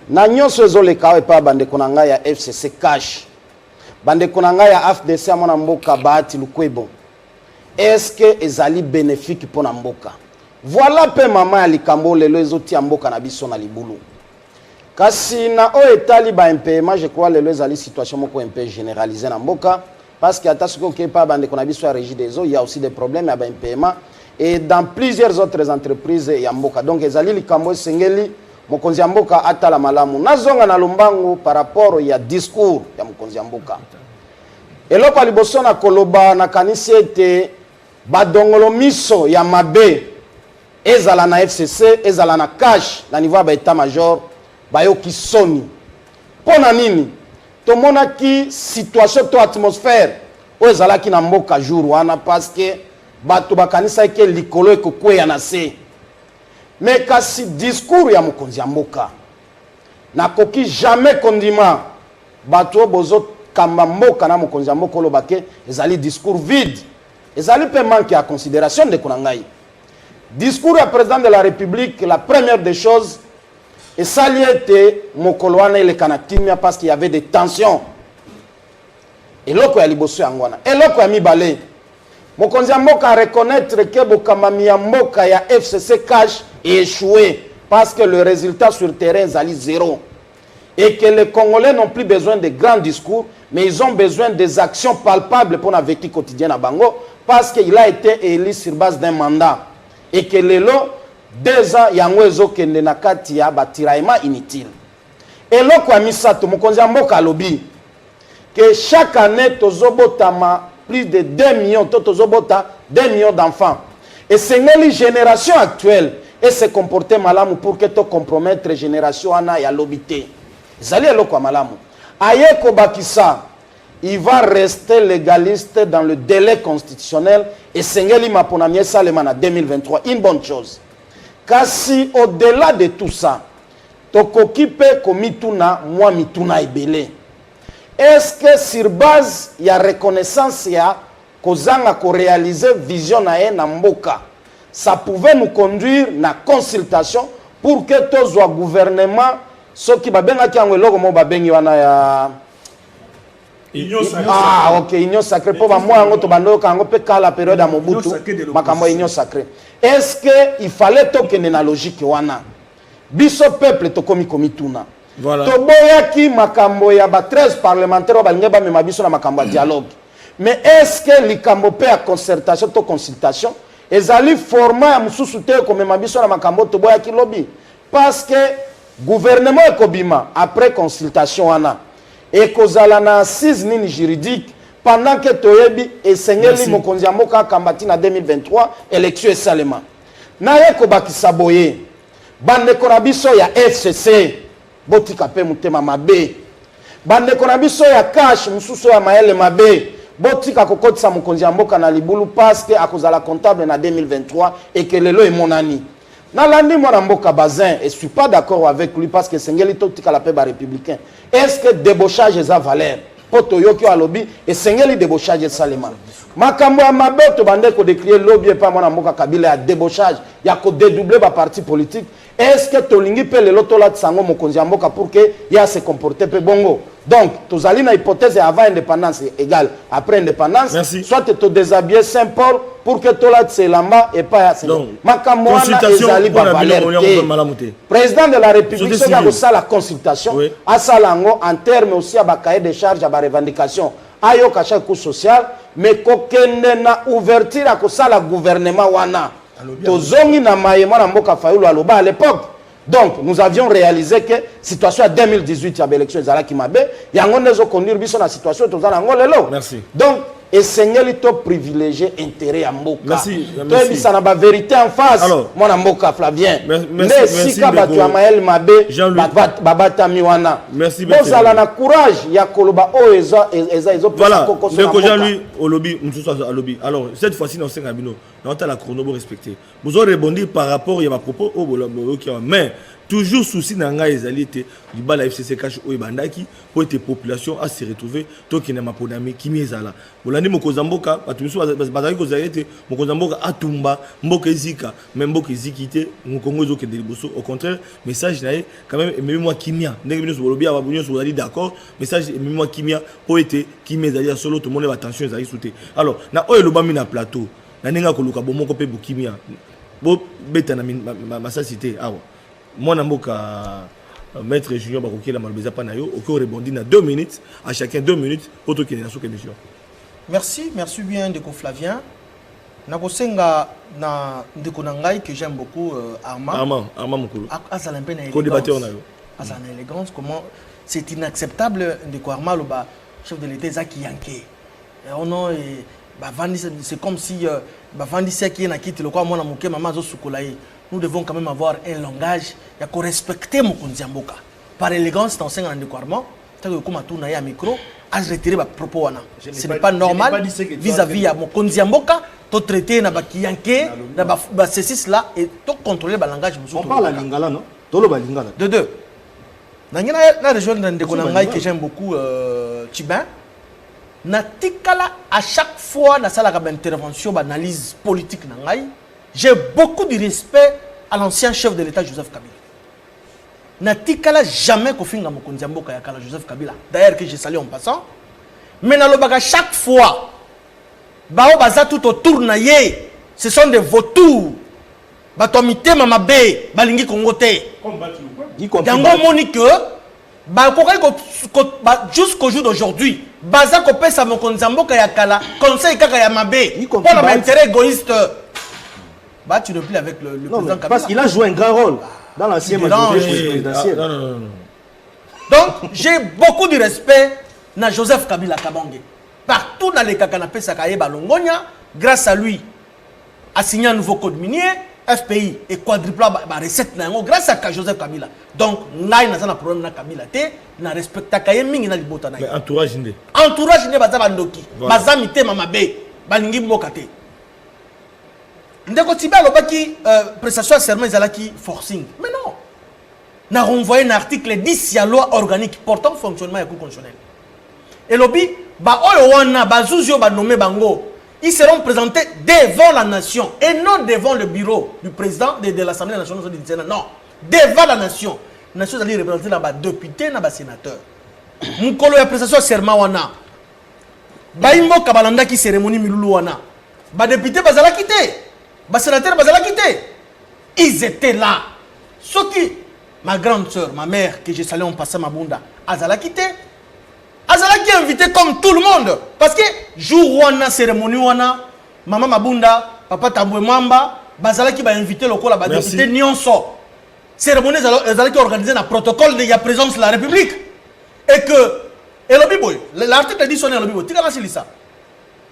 na nyonso ezoleka epa bandeko na ngai ya FCC cash bandeko na ngai ya AFDC ya mwana mboka Bahati Lukwebo est-ce que ezali bénéfique pona mboka voilà pe mama ya likambo lelo ezotia mboka na biso na libulu kasi na o etali ba impayement je crois lelo ezali situation moko un peu généralisée na mboka parce que à ce que pas bande qu'on a besoin régie des eaux il y a aussi des problèmes avec un paiement et dans plusieurs autres entreprises ya mboka donc ezali likambo sengeli mokonzi ya mboka atala malamu nazonga na lombango par rapport ya discours ya mokonzi ya mboka eloko liboso na koloba na kanisi ete badongolo miso ya mabe ezala na FCC ezala na cash na niveau ba état major bayoki soni pona nini tomona ki situation to atmosphère o ezalaki na mboka jour wana parce que bato bakanisa ke likolo ekokweya na se mais kasi discours ya mokonzi ya mboka nakoki jamais kondima bato bozo kamba mboka na mokonzi ya mboka olobake ezali discours vide ezali pe manque ya considération de konangai discours ya président de la République la première des choses et ça lié était mokolo wana ile kanatimia parce qu'il y avait des tensions et loko ya liboso yangwana et loko ya mibale mokonzi ya mboka reconnaître que bokamami ya mboka ya FCC cash est échoué parce que le résultat sur terrain est zéro et que les Congolais n'ont plus besoin de grands discours mais ils ont besoin des actions palpables pour la vécu quotidienne à Bango parce qu'il a été élu sur base d'un mandat et que les lots 2 ans yango ezokende na kati ya batiraillement inutile eloko ya misato mokonzi ya mboka alobi que chaque année tozobotama plus de 2 millions tozobota 2 millions d'enfants et c'est une génération actuelle et se comporter malamu pour que to compromettre génération ana ya lobité zali eloko ya malamu ayeko bakisa il va rester légaliste dans le délai constitutionnel et sengeli maponamie salema na 2023 une bonne chose. Kasi au-delà de tout ça, tokoki pe komituna moi mituna ebele. Est-ce que sur base ya reconnaissance ya kozanga ko réaliser vision na ye na mboka, ça pouvait nous conduire na consultation pour que tozwa gouvernement soki babenga ki yango eloko mo babengi wana ya ah ok union sacrée pour moi yango to bando kango pe kala période ya Mobutu makambo union sacrée. Est-ce que il fallait tokende na logique wana biso peuple tokomi komituna voilà toboyaki makambo ya ba 13 parlementaires balinga ba mema biso na makambo ya dialogue mais est-ce que likambo pe ya concertation to consultation ezali format ya mususu te ko mema biso na makambo toboyaki lobby parce que gouvernement ekobima après consultation wana ekozala na assise nini juridique pendant que toyebi esengeli mokonzi ya mboka kambati na 2023 élection esalema na yeko bakisa boye bandeko na biso ya FCC botika pe mutema mabe bandeko na biso ya cash mususu ya maele mabe botika kokotisa mokonzi ya mboka na libulu parce que akozala comptable na 2023 et que lelo emonani nalandi mwana mboka Bazin et je suis pas d'accord avec lui parce que sengeli totika la paix ba républicain est-ce que débauchage eza valeur poto yoki alobi et sengeli débauchage salema makambo ya mabeto bande ko décrier lobby pa mwana mboka Kabila ya débauchage ya ko dédoubler ba parti politique est-ce que tolingi pe le loto la tsango mokonzi ya mboka pour que ya se comporter pe bongo donc tozali na hypothèse avant indépendance égale après indépendance soit to déshabiller Saint-Paul pour que to la tselamba et pas makambo wana ezali ba valeur président de la république so ka ça la consultation à salango en termes aussi à ba cahier de charges à ba revendication ayo ka chaque coup social mais kokende na ouverture à ça la gouvernement wana tozongi na mayema na mboka Fayulu aloba à l'époque donc nous avions réalisé que situation à 2018 ya élection ezalaki mabe yango nezo conduire biso na situation tozana ngolelo donc esengeli to privilégier intérêt ya mboka merci to na ba vérité en face mwana mboka Flavien merci sika bato ya mael mabe babatami wana bozala na courage ya koloba o eza voilà le Jean-Louis au lobby au lobby alors cette fois-ci dans 5 abino dans la chrono respecté vous aurez rebondi par rapport à ma propos au mais toujours souci na ngai ezali te libala FCC cash oyo bandaki pour être population à se retrouver to ki na maponami kimi ezala bolandi mokonza mboka bato miso bazali kozala te mokonza mboka atumba mboka ezika même mboka eziki te mokongo ezokende liboso au contraire message na ye quand même ememi mwa kimia ndenge bino bolobi aba bino bozali d'accord message ememi mwa kimia po ete kimia ezali ya solo to monde ba tension ezali sute alors na oyo lobami na plateau na ninga koluka bomoko pe bokimia bo beta na masasité awa moi namboka maître junior bakokela malobeza pa na yo oko rebondi na 2 minutes à chacun 2 minutes auto qui na soka émission. Merci bien Ndeko Flavien. Nakosenga na Ndeko Nangai que j'aime beaucoup Armand Mukulu. Azala mpe na co-débatteur na yo. Azala élégance comment c'est inacceptable Ndeko Armand loba chef de l'État Zaki Yanké. Oh non c'est comme si bavandisi qui na kiti lokwa mwana muke mama zo sukolaye. Nous devons quand même avoir un langage ya ko respecter mokonzi mboka. Par élégance dans senga Ndeko Armand, tant que comme tout na ya micro, à retirer ba propos wana. Ce n'est pas normal vis-à-vis ya mokonzi mboka, to traiter na ba kiyanké, na ba ceci là et to contrôler ba langage musuku. On parle lingala non? Tolo ba lingala. De deux. Na rejoindre Ndeko Nangai que j'aime beaucoup Tibin. Na tikala à chaque fois na sala ka intervention ba analyse politique nangai. J'ai beaucoup de respect à l'ancien chef de l'État Joseph Kabila. Natikala jamais kofinga mokonzi mboka ya kala Joseph Kabila. D'ailleurs que j'ai salué en passant. Mais na lobaka chaque fois bao baza tout autour na ye, ce sont des vautours. Batomite mamabe balingi kongote. Yango monique ba jusqu'au jour d'aujourd'hui, baza ko pesa mokonzi mboka ya kala conseil kaka ya mabe pour l'intérêt égoïste. Bah, tu ne plus avec le président Kabila. Parce qu'il a joué un grand rôle dans l'ancien majorité présidentiel. Donc, j'ai beaucoup de respect na Joseph Kabila Kabangé. Partout dans les canapés Sakaye Balongonia, grâce à lui, a signé un nouveau code minier, FPI et quadruple la recette grâce à Joseph Kabila. Donc, n'a pas de problème na Kabila te, na respecta Kaye mingi na libota na. Mais entourage ndé. Entourage ndé baza bandoki. Baza mité mamabe, balingi mokate. Ndeko Tiba lobaki prestation serment ezalaki forcing. Mais non. N'a renvoyé un article 10 ya loi organique portant fonctionnement ya cour constitutionnelle. Et lobby ba oyo wana bazuzio ba nommé bango, ils seront présentés devant la nation et non devant le bureau du président de l'Assemblée nationale du Sénat. Non, devant la nation. La nation allait représenter na ba député na ba sénateur. Mukolo ya prestation serment wana. Ba imbo kabalanda ki cérémonie milulu wana. Ba député bazala quitté. Bah, sénateur bazala quitté. Ils étaient là. Ce qui, ma grande soeur, ma mère, que j'ai salué en passant ma bunda, azala quitté. Azala qui est invité comme tout le monde. Parce que, jour wana, cérémonie wana, maman Mabunda, papa Tamboué Mamba, bazala qui va inviter le col à député Nyonso. Cérémonie azala qui est organisée dans le protocole de la présence de la République. Et que, et le biboy, l'article dit sonner le biboy, tu as rassé ça.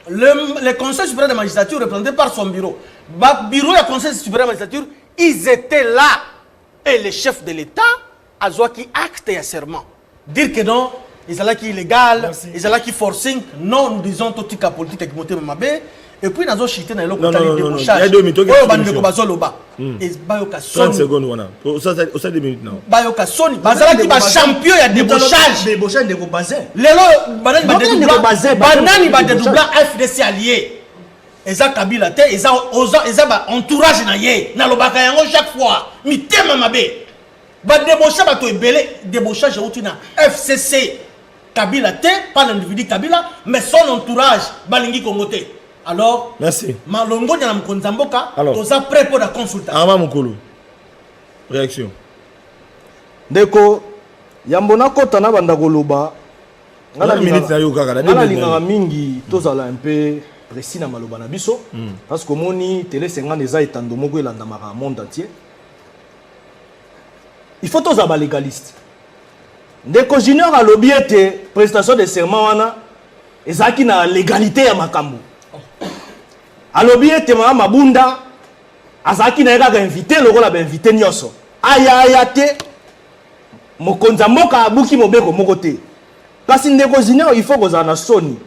Le Conseil supérieur de magistrature représenté par son bureau. Le bureau du Conseil supérieur de magistrature, ils étaient là. Et le chef de l'État a qui acte et serment. Dire que non, ils sont là qui illégal, ils sont là qui forcing. Non, nous disons tout ce qui est politique qui monte ma baie. Et puis, nous avons chité dans le débouchage. Il y a 2 minutes. Il y a 30 secondes. Ça, 2 minutes. Bayoka Sony. Bazala qui va champion, il y a débouchage. Débouchage de Bazin. Lelo, banani va dédoubler FDC allié. Eza Kabila te, eza entourage na ye. Na lobaka yango chaque fois. Mi tema mabe. Ba débauchage ba to ebele, débauchage outina FCC. Kabila te, pas l'individu Kabila, mais son entourage balingi kongote. Alors, merci. Malongo na mkonzamboka, toza prêt pour la consultation. Armand Mukulu. Réaction. Ndeko yambona kota na banda koloba. Ngala minute na yo kaka na 2 minutes. Ngala linga mingi tozala un peu précis na maloba na biso parce que moni télé 50 eza etando moko elanda maka monde entier. Il faut tozaba légaliste. Ndeko junior alobi ete prestation de serment wana ezaki na légalité ya makambo. Alobi ete mama Mabunda azaki na kaka invité lokola ba invité nyonso. Aya te mokonza mboka abuki mobeko moko te. Kasi ndeko junior il faut kozana soni.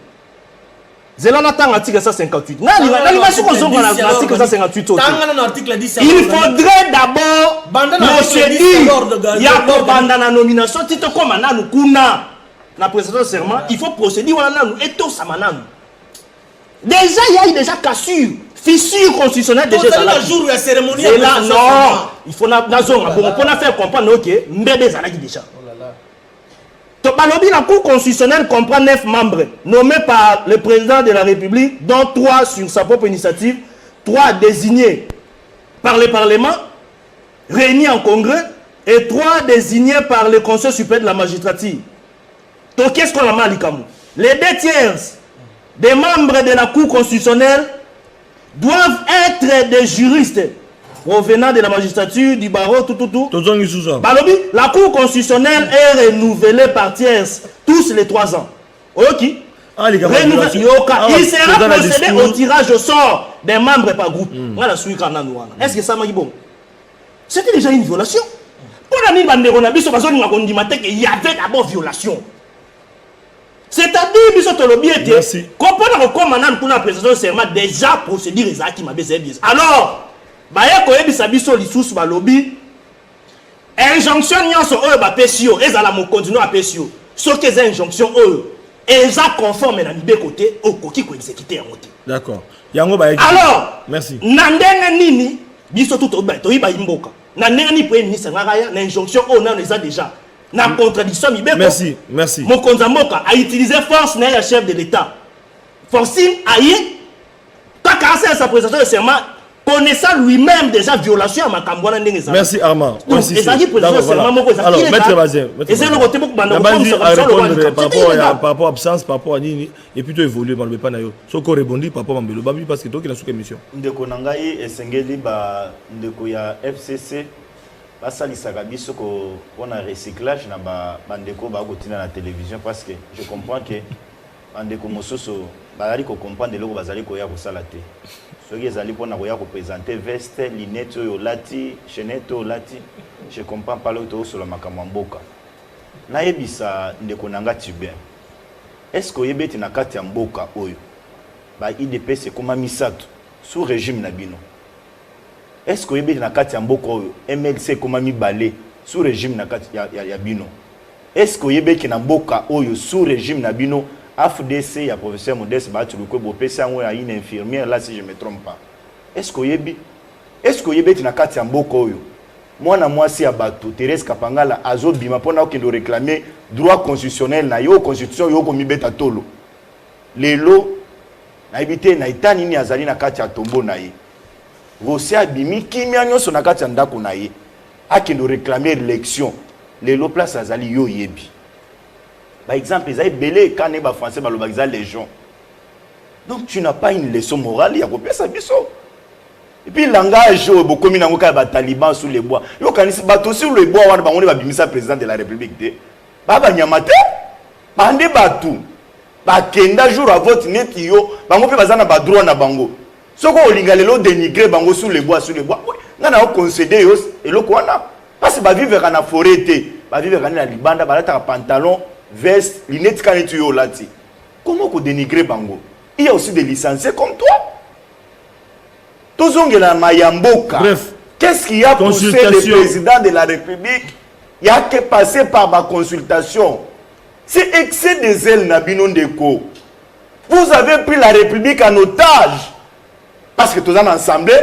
Zelana tang article 158. L'article 158. Il faudrait d'abord procéder. Il y a pendant la nomination, titre comme Ananu Kuna. La présentation de serment, il faut procéder et tout ça. Déjà, il y a eu déjà cassure, fissure constitutionnelle déjà. C'est le jour de la cérémonie. Non, il faut faire comprendre que Mbébé Zalaki déjà. La Cour constitutionnelle comprend 9 membres nommés par le président de la République, dont 3 sur sa propre initiative, 3 désignés par le Parlement, réunis en congrès, et 3 désignés par le Conseil supérieur de la magistrature. Donc, qu'est-ce qu'on a mal à les 2 tiers des membres de la Cour constitutionnelle doivent être des juristes provenant de la magistrature, du barreau, tout. La Cour constitutionnelle est renouvelée par tiers tous les 3 ans. Il sera procédé au tirage au sort des membres par groupe. Est-ce que ça m'a dit bon? C'était déjà une violation. Pour la il y avait d'abord violation. C'est-à-dire, comprendre comment on a présenté le serment déjà procédure qui m'a baisé. Alors, injonction nyonso oyo ba pesio ezala mo continuer à pesio soki eza injonction oyo eza conforme na mibe côté okoki ko exécuter yango te. D'accord. Yango ba alors merci. Na ndenge nini biso tout ba to yiba imboka na ndenge ni premier ministre ngaya na injonction oyo na eza déjà na contradiction mibe. Merci. Mon konzamboka a utilisé force na ya chef de l'état. Forcing aye ta sa présentation de serment connaissant lui-même déjà violation à Makambouana Ndengeza. Merci Armand. Merci. Alors, Maître Bazin. Par rapport à l'absence, par rapport à Nini, et plutôt évoluer dans le Panayo. Ce qu'on répondit par rapport à Mbelo Babi parce que toi qui as sous émission. Ndeko Nangaï et Sengeli, Ndeko ya FCC, Basali Sagabiso, on a recyclage, Ndeko Bagotina la télévision parce que je comprends que Ndeko Mososo, Bazali comprend de l'eau, Bazali Koya Salate. Ceux qui ont présenté veste, lunettes, lati, chaînette, lati, je comprends pas l'autre sur la makamamboka. Naebisa ndekonanga tibien. Est-ce que yebeti na kati ya mboka oyo? Ba IDP c'est comme misato sous régime nabino. Est-ce que yebeti na kati ya mboka oyo? MLC comme mibale sous régime na kati ya bino. Est-ce que yebeti na mboka oyo sous régime nabino? AFDC, il y a professeur Modeste Batuluko, il y une infirmière là si je ne me trompe pas. Est-ce que Yébé na kati ya mboko oyo? Moi si abato Thérèse Kapangala azo bima pona ko ndo réclamer droit constitutionnel na yo constitution yo ko mibeta tolo. Lelo na ibité na itani ni azali na kati ya tombo na ye. Rosi abimi kimia nyonso na kati ya ndako na ye. Akendo réclamer élection. Lelo place azali yo yebi. Par exemple, ils ont belé quand les Français ont les gens. Donc tu n'as pas une leçon morale, il y a copié ça biso. Et puis le langage, beaucoup de gens talibans sous les bois. Yo kanisi bateau sur les bois, on va bimisa président de la République de. Baba nyamate, bande batou. Ba kenda jour à vote net yo, bango pe bazana ba droit na bango. Soko olingalelo dénigrer bango sous les bois. Na na concéder yo et le kwana. Parce que ba vivre na forêt te, ba vivre na libanda, ba la pantalon veste, lunettes canetio lati. Comment qu'on dénigrer bango? Il y a aussi des licenciés comme toi. Tozongela Mayamboka. Bref. Qu'est-ce qui a poussé le président de la République? Il y a que passer par ma consultation. C'est excès de zèle Nabino Ndeko. Vous avez pris la République en otage. Parce que tous en assemblée,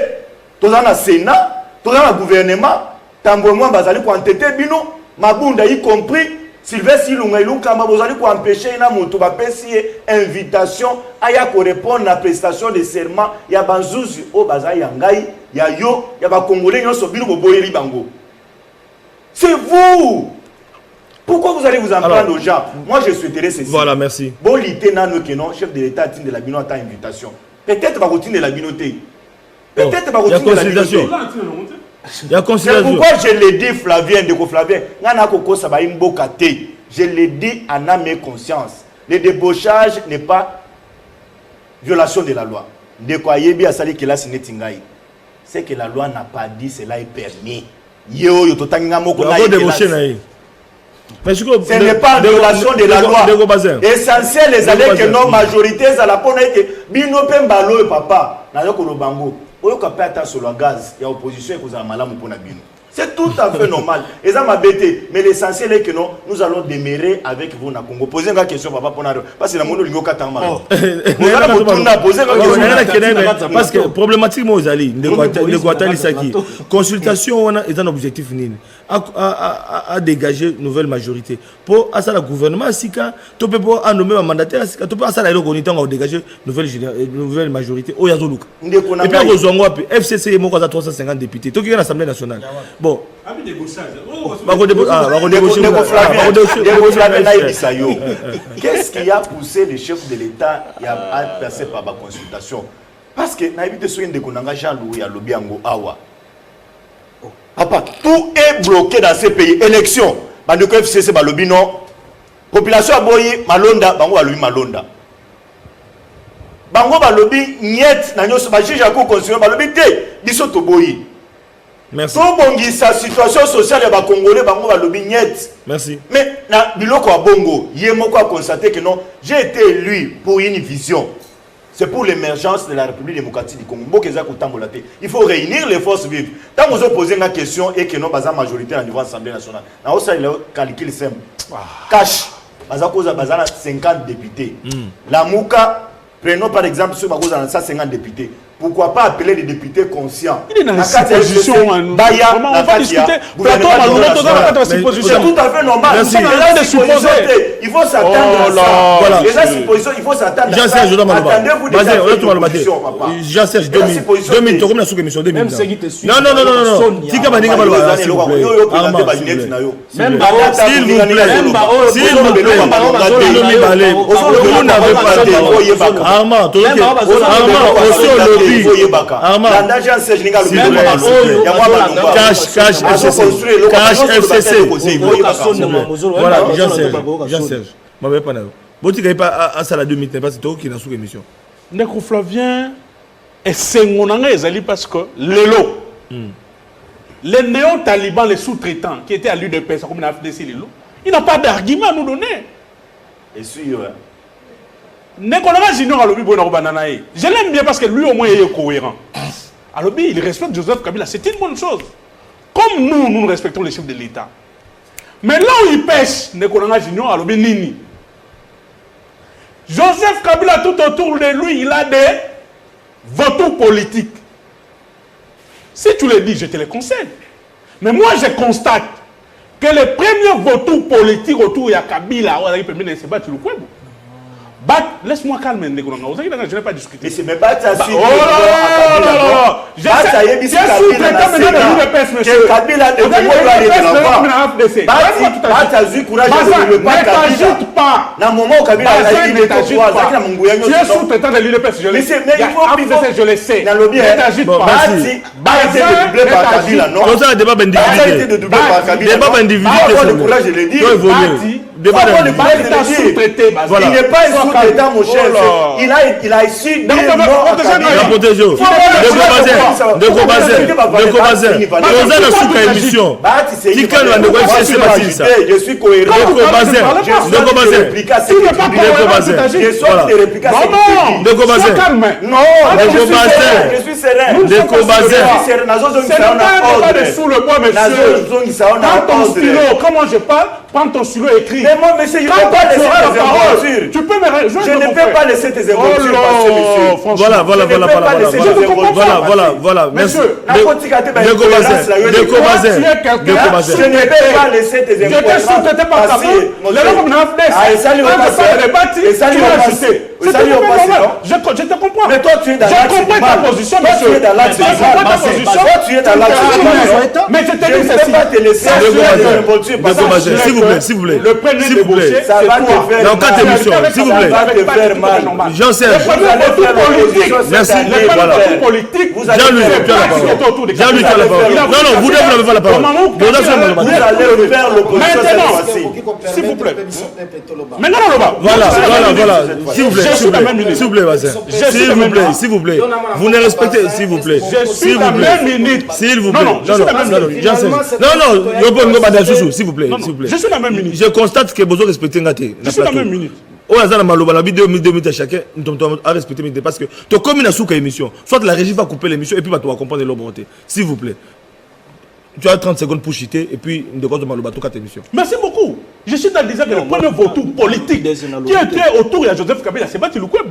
tous en Sénat, tous en gouvernement, tambourement bazali ko entêté bino, Mabunda y compris. Sylvestre Ilunga Ilunga bozali ko empêcher na moto ba pesi invitation aya ko répondre na prestation de serment ya banzuzi o bazali yangai ya yo ya ba congolais nyonso bino boboyeli bango. C'est vous. Pourquoi vous allez vous en prendre aux gens? Moi je souhaiterais ceci. Voilà, merci. Bon lité nano que non chef de l'état de la bino ta invitation. Peut-être va continuer la binoté. Peut-être va continuer la binoté. Il y a considération. C'est pourquoi je l'ai dit, Flavien, je l'ai dit en âme et conscience. Le débauchage n'est pas violation de la loi. C'est que la loi n'a pas dit cela est permis. Mais ce n'est pas en violation de la loi. Essentiel, les années que non majorité, ça la pone que bino pembalo papa, na yoko no bango. Oyo kapata sur le gaz, il y a opposition que vous avez malamu pona bino. C'est tout à fait normal. Et ça m'a bêté. Mais l'essentiel est que non, nous allons demeurer avec vous na Congo. Posez une question, papa, parce que la mono lingo katama. Parce que problématique moi Zali, de Guatali Saki. Consultation on a un objectif nini. À dégager une nouvelle majorité. Pour à ça le gouvernement sika, tu peux pas nommer un mandataire sika, tu peux à ça la logonita on dégager nouvelle majorité. Oh yazoluka. Et puis aux Zongo FCC mo kwa 350 députés. Tu qui est l'Assemblée nationale. Bon. Qu'est-ce qui a poussé les chefs de l'État à passer par la consultation? Parce que Jean-Louis à Lobiango Awa. Papa, tout est bloqué dans ces pays. Élection. Bandeko FCC balobi non. Population aboyi malonda, bango balobi malonda. Bango balobi niet na nyoso ba juge ako constitution balobi te biso to boyi. Merci. Tout bongi sa situation sociale ya ba congolais bango balobi niet. Merci. Mais na biloko ya bongo, yemoko a constaté que non, j'ai été élu pour une vision. C'est pour l'émergence de la République démocratique du Congo. Il faut réunir les forces vives. Tant que vous posez une question et que nous avons une majorité au niveau de l'Assemblée nationale, nous avons calculé simple. Cash, nous avons 50 députés. La Mouka, prenons par exemple ceux qui ont 150 députés. Pourquoi pas appeler des députés conscients? Il est dans la supposition. On va discuter. C'est tout à fait normal. Il faut s'attendre à ça. Il faut s'attendre à ça. Attendez-vous des propositions, papa. J'assèche 2000 comme la sous-émission 2000. Non. Tika Baninga Balwa, s'il vous plaît. Vous n'avez pas Armand, Cash FCC. Voilà, Jean-Serge. Botika pas à ça la 2 minutes parce que toi qui na sous émission. Ndeko Flavien et Sengonanga ezali parce que lelo les néo-talibans, les sous-traitants qui étaient à l'UDPS comme la FDC lelo, il n'a pas d'argument à nous donner. Et sûr. Je l'aime bien parce que lui au moins il est cohérent. Alors il respecte Joseph Kabila, c'est une bonne chose. Comme nous respectons les chefs de l'État. Mais là où il pêche, Nini. Joseph Kabila tout autour de lui, il a des vautours politiques. Si tu le dis, je te le conseille. Mais moi je constate que les premiers vautours politiques autour de Kabila, laisse-moi calmer, je n'ai pas discuté. Mais c'est même pas ça. Je suis sous-traitant maintenant de l'UDPS, monsieur. Kabila ne t'ajoute pas. Tu es sous-traitant de l'UDPS, je le sais. Je le sais. Ne t'ajoute pas. Il n'est pas sous-traitant, mon cher. Il a issu de je suis cohérent. Je suis serein. Sous le bois, monsieur. Comment je parle? Prends ton stylo écrit. Mais moi, monsieur, je ne peux pas laisser tes invoitures. Tu peux me rejoindre. Je ne peux pas laisser tes invoitures passer, monsieur. Voilà. Merci. Je ne peux pas laisser tes invoitures passer. J'étais sous-traité par ta faute. Je te comprends. Mais toi, tu es dans l'axe. Je comprends ta position, monsieur. Tu es dans l'axe. Tu es dans l'axe. Mais je te dis ceci. Je ne peux pas te laisser s'il vous plaît. Le premier négocié, ça va te faire dans 4 émissions, s'il vous plaît. Ça va te faire mal. Jean-Serge. Merci. Voilà. Jean-Louis, tu as la parole. Jean-Louis, tu as la parole. Non, vous n'avez pas la parole. Vous allez faire l'opposition cette fois-ci. S'il vous plaît. Maintenant, voilà. S'il vous plaît, s'il vous plaît. Vous ne respectez, s'il vous plaît. S'il vous plaît. Non, s'il vous plaît. Non, s'il vous plaît. dans la même minute. Je constate que vous respectez Ngate. Je suis dans la même minute. On a dans la vidéo 2 minutes à chacun, nous à respecter minutes parce que tu comme une souka émission. Soit la régie va couper l'émission et puis tu vas comprendre l'autre bonté. S'il vous plaît. Tu as 30 secondes pour chiter et puis de quoi tu vas le quatre émissions. Merci beaucoup. Je suis dans le disant que le premier vautour politique qui était autour de Joseph Kabila, c'est Bati Lukweb.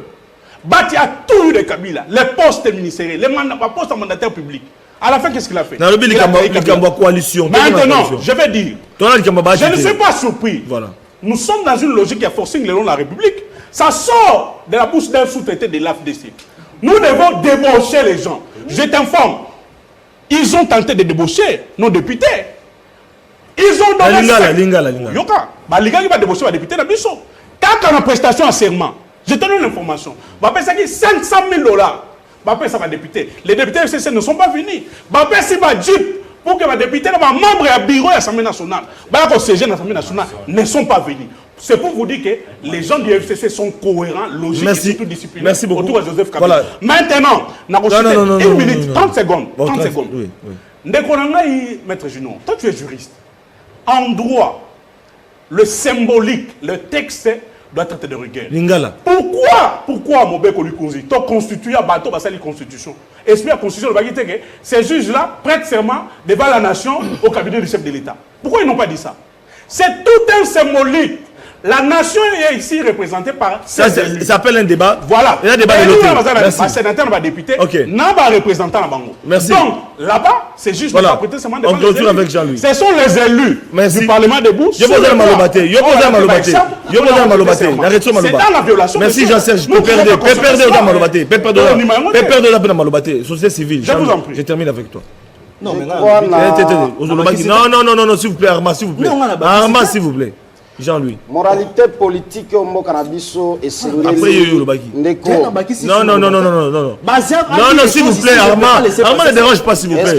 Bati a tout eu de Kabila, les postes ministériels, les postes en mandataire public. À la fin, qu'est-ce qu'il a fait? Coalition. Maintenant, je vais dire, je ne suis pas surpris. Voilà. Nous sommes dans une logique qui a forcé le nom de la République. Ça sort de la bouche d'un sous-traité de l'AFDC. Nous devons débaucher les gens. Je t'informe. Ils ont tenté de débaucher nos députés. Ils ont donné... Yoka. Liga qui va débaucher les députés dans Bissau. Quand on a prestation en serment, je te donne l'information. Ça qui 500 000 $. Ça va député. Les députés FCC ne sont pas venus. Ça va jeep pour que les députés, les membres et bureau de l'Assemblée nationale, les sièges de l'Assemblée nationale ne sont pas venus. C'est pour vous dire que les gens du FCC sont cohérents, logiques et surtout disciplinés. Merci beaucoup. Autour de Joseph Kabila. Voilà. Maintenant, on a une minute, 30 secondes. 30 secondes. Maître Junot, toi tu es juriste. En droit, le symbolique, le texte doit être de rigueur. Lingala. Pourquoi mon bec lui constitue? Tu constitues à bateau, c'est la constitution. Esprit la constitution, ces juges-là prêtent serment devant la nation au cabinet du chef de l'État. Pourquoi ils n'ont pas dit ça? C'est tout un symbolique. La nation est ici représentée par... Ça s'appelle un débat. Voilà. Il y a un débat de l'autre. Un sénateur, un député, okay. un représentant à Bango. Merci. Donc, là-bas, c'est juste voilà. prêter serment devant on clôture avec Jean-Louis. Ce sont les élus du Parlement debout. Je pose un malobaté. C'est dans la violation. Merci Jean-Serge. Société civile. Je vous en prie. Je termine avec toi. Non, mais non, s'il vous plaît, Arma, s'il vous plaît. Arma, s'il vous plaît. Jean-Louis. Moralité politique au mot cannabiso et c'est après non, s'il vous plaît, Arma ne dérange pas, s'il vous plaît.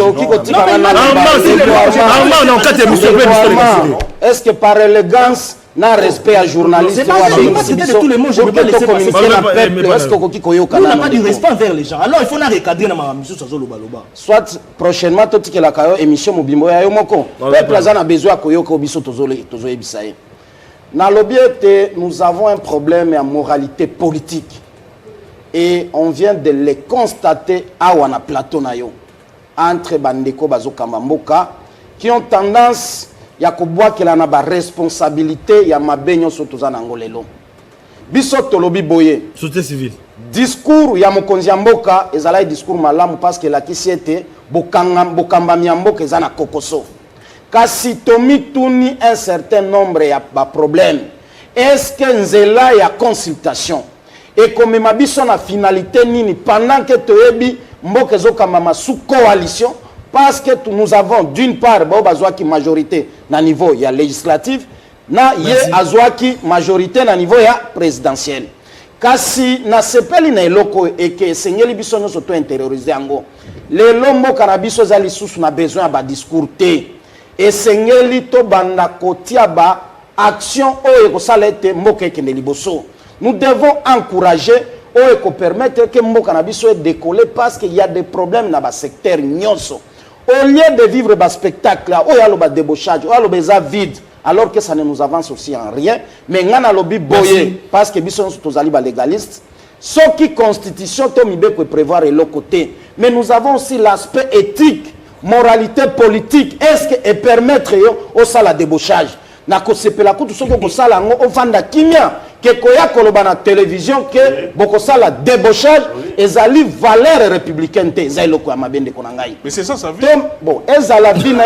Est-ce que par élégance, n'a respect à journaliste, c'est pas tous les mots, je ne peux pas laisser passer. On n'a pas du respect envers les gens. Alors il faut la recadrer dans ma mission sur Zoloba. Soit prochainement, tout ce que la émission Mobimbo ya Yomoko. Peuple a besoin de Koyoko Biso Tozole Ebisaye. Dans l'objet, nous avons un problème en moralité politique. Et on vient de les constater à Wana Plateau Nayo. Entre Bandeko Bazo Kamamboka, qui ont tendance ya koboa que la naba responsabilité ya mabenyo sotoza nangolelo biso tolobi boye société civile discours ya mokonzi ya mboka ezala discours malamu parce que la kisiete bokamba mboka ezana kokoso kasi tomi tuni un certain nombre ya ba problème est-ce que nzela ya consultation et comme ma biso na finalité nini pendant que toyebi mboka ezokamba sous coalition. Parce que nous avons d'une part une majorité na niveau législatif, na une majorité na niveau présidentiel. Kasi na sepeli na eloko et que seigneur biso nous auto intérioriser ango. Les lombo cannabis zali sous na besoin ba discours té. Et seigneur to banda kotia ba action o ko salete mboke ke liboso. Nous devons encourager o permettre que mboka na biso décoller parce qu'il y a des problèmes dans le secteur nyonso. Au lieu de vivre un spectacle, il y a le débauchage, il y a le vide, alors que ça ne nous avance aussi en rien. Mais il y a le boyé, parce que nous sommes légalistes. Ce qui constitution, peut prévoir le côté. Mais nous avons aussi l'aspect éthique, moralité politique. Est-ce que permettre au sala débauchage? Nako sepela kutu soko ko sala ngo ofanda kimia ke koya koloba na télévision ke boko sala débauchage ezali valeur républicaine te ezali loko ya mabende konangai. Mais c'est ça veut. Bon, ezala vina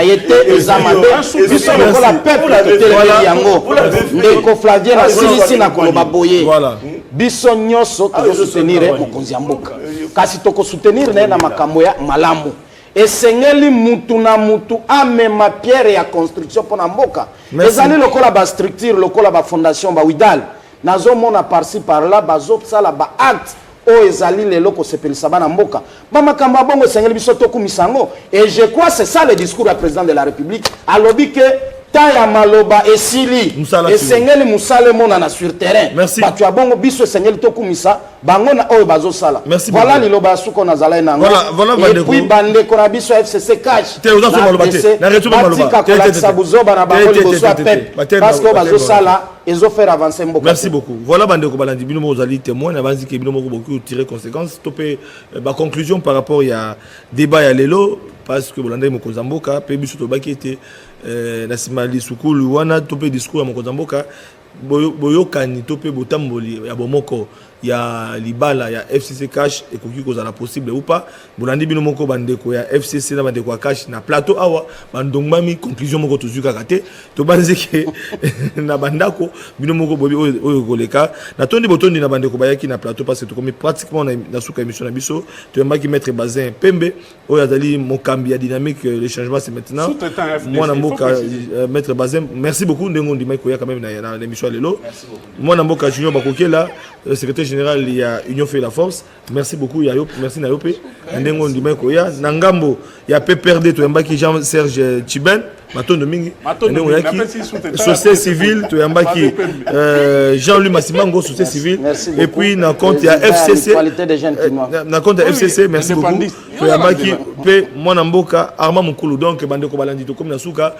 yete ezamande biso loko la peuple de télévision yango. Ndeko Flavien na silisi na koloba boye. Voilà. Biso nyoso to soutenir mokonzi ya mboka. Kasi toko soutenir na makambo ya malamu. Et sengeli mutu na mutu amema pierre ya construction pour na mboka. Ezali lokola ba structure, lokola ba fondation ba widal. Nazo mona par-ci par-là bazo sala ba acte o ezali le loko sepelisa bana mboka. Ba makamba bongo sengeli biso to kumisango. Et je crois c'est ça le discours du président de la République. Alobi que Taya maloba esili Musala esengeli musale monana sur terrain. Merci. Batu abongo biso esengeli tokumisa bango na oyo bazosala. Merci Voilà beaucoup. liloba suko na zalai nango. Voilà Et bandeko. puis bandeko na biso FCC cash. Te oza so maloba te. Na retu maloba. Batika kolakisa buzoba na bango liboso ya pep. Parce que bazosala ezo faire avancer mboka. Merci beaucoup. Voilà bandeko balandi bino mo zali témoin na banzi ke bino mo beaucoup tirer conséquence topé ba conclusion par rapport ya débat ya lelo parce que bolanda mo kozamboka pe biso to baki était na simali sukulu wana topé discours ya mo kozamboka boyokani topé botamboli ya bomoko ya libala ya FCC cash et koki kozala possible ou pas bolandi bino moko bandeko ya FCC na bandeko ya cash na plateau awa bandongmami conclusion moko tozuka kate to banzeke na bandako bino moko bobi oyo koleka na tondi botondi na bandeko bayaki na plateau parce que to comme pratiquement na suka émission na biso to yambaki mettre Bazin Pembe oyo azali mokambi ya dynamique le changement c'est maintenant moi na mboka mettre Bazin merci beaucoup ndengo ndimai koya quand même na l'émission lelo moi na mboka junior bakokela secrétaire général il y a Union fait la force merci beaucoup Yayo merci na yope ndengo ndimai koya na ngambo ya PPRD to yambaki Jean Serge Chiben matondo mingi ndengo yaki société civile to yambaki Jean-Louis Massimango société civile et puis na compte ya FCC na compte ya FCC merci beaucoup to yambaki pe mwana mboka Armand Mukulu donc bandeko balandi to comme na suka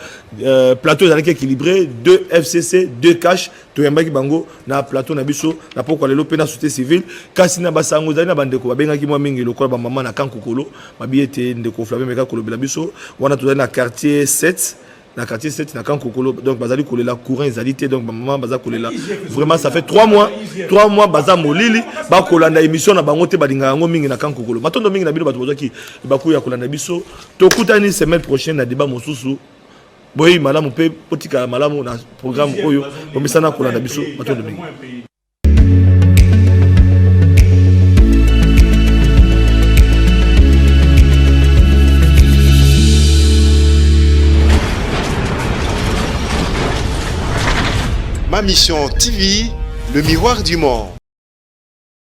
plateau ezalaki équilibré 2 FCC 2 cash to yambaki bango na plateau na biso na poko lelo pe na société civile kasi na basango zali na bandeko babengaki mwa mingi lokola ba mama na kankukolo babiete ndeko Flavien Meka kolobela biso wana to na quartier 7 na quartier 7 na kankukolo donc bazali kolela courant ezalité donc maman baza kolela vraiment ça fait 3 mois baza molili ba kolanda émission na bango te balinga yango mingi na kankukolo matondo mingi na bino bato bozaki bakuya kolanda biso to kutani semaine prochaine na débat mosusu boyi malamu pe potika malamu na programme oyo bomisana kolanda biso matondo mingi. Ma mission TV, le miroir du monde.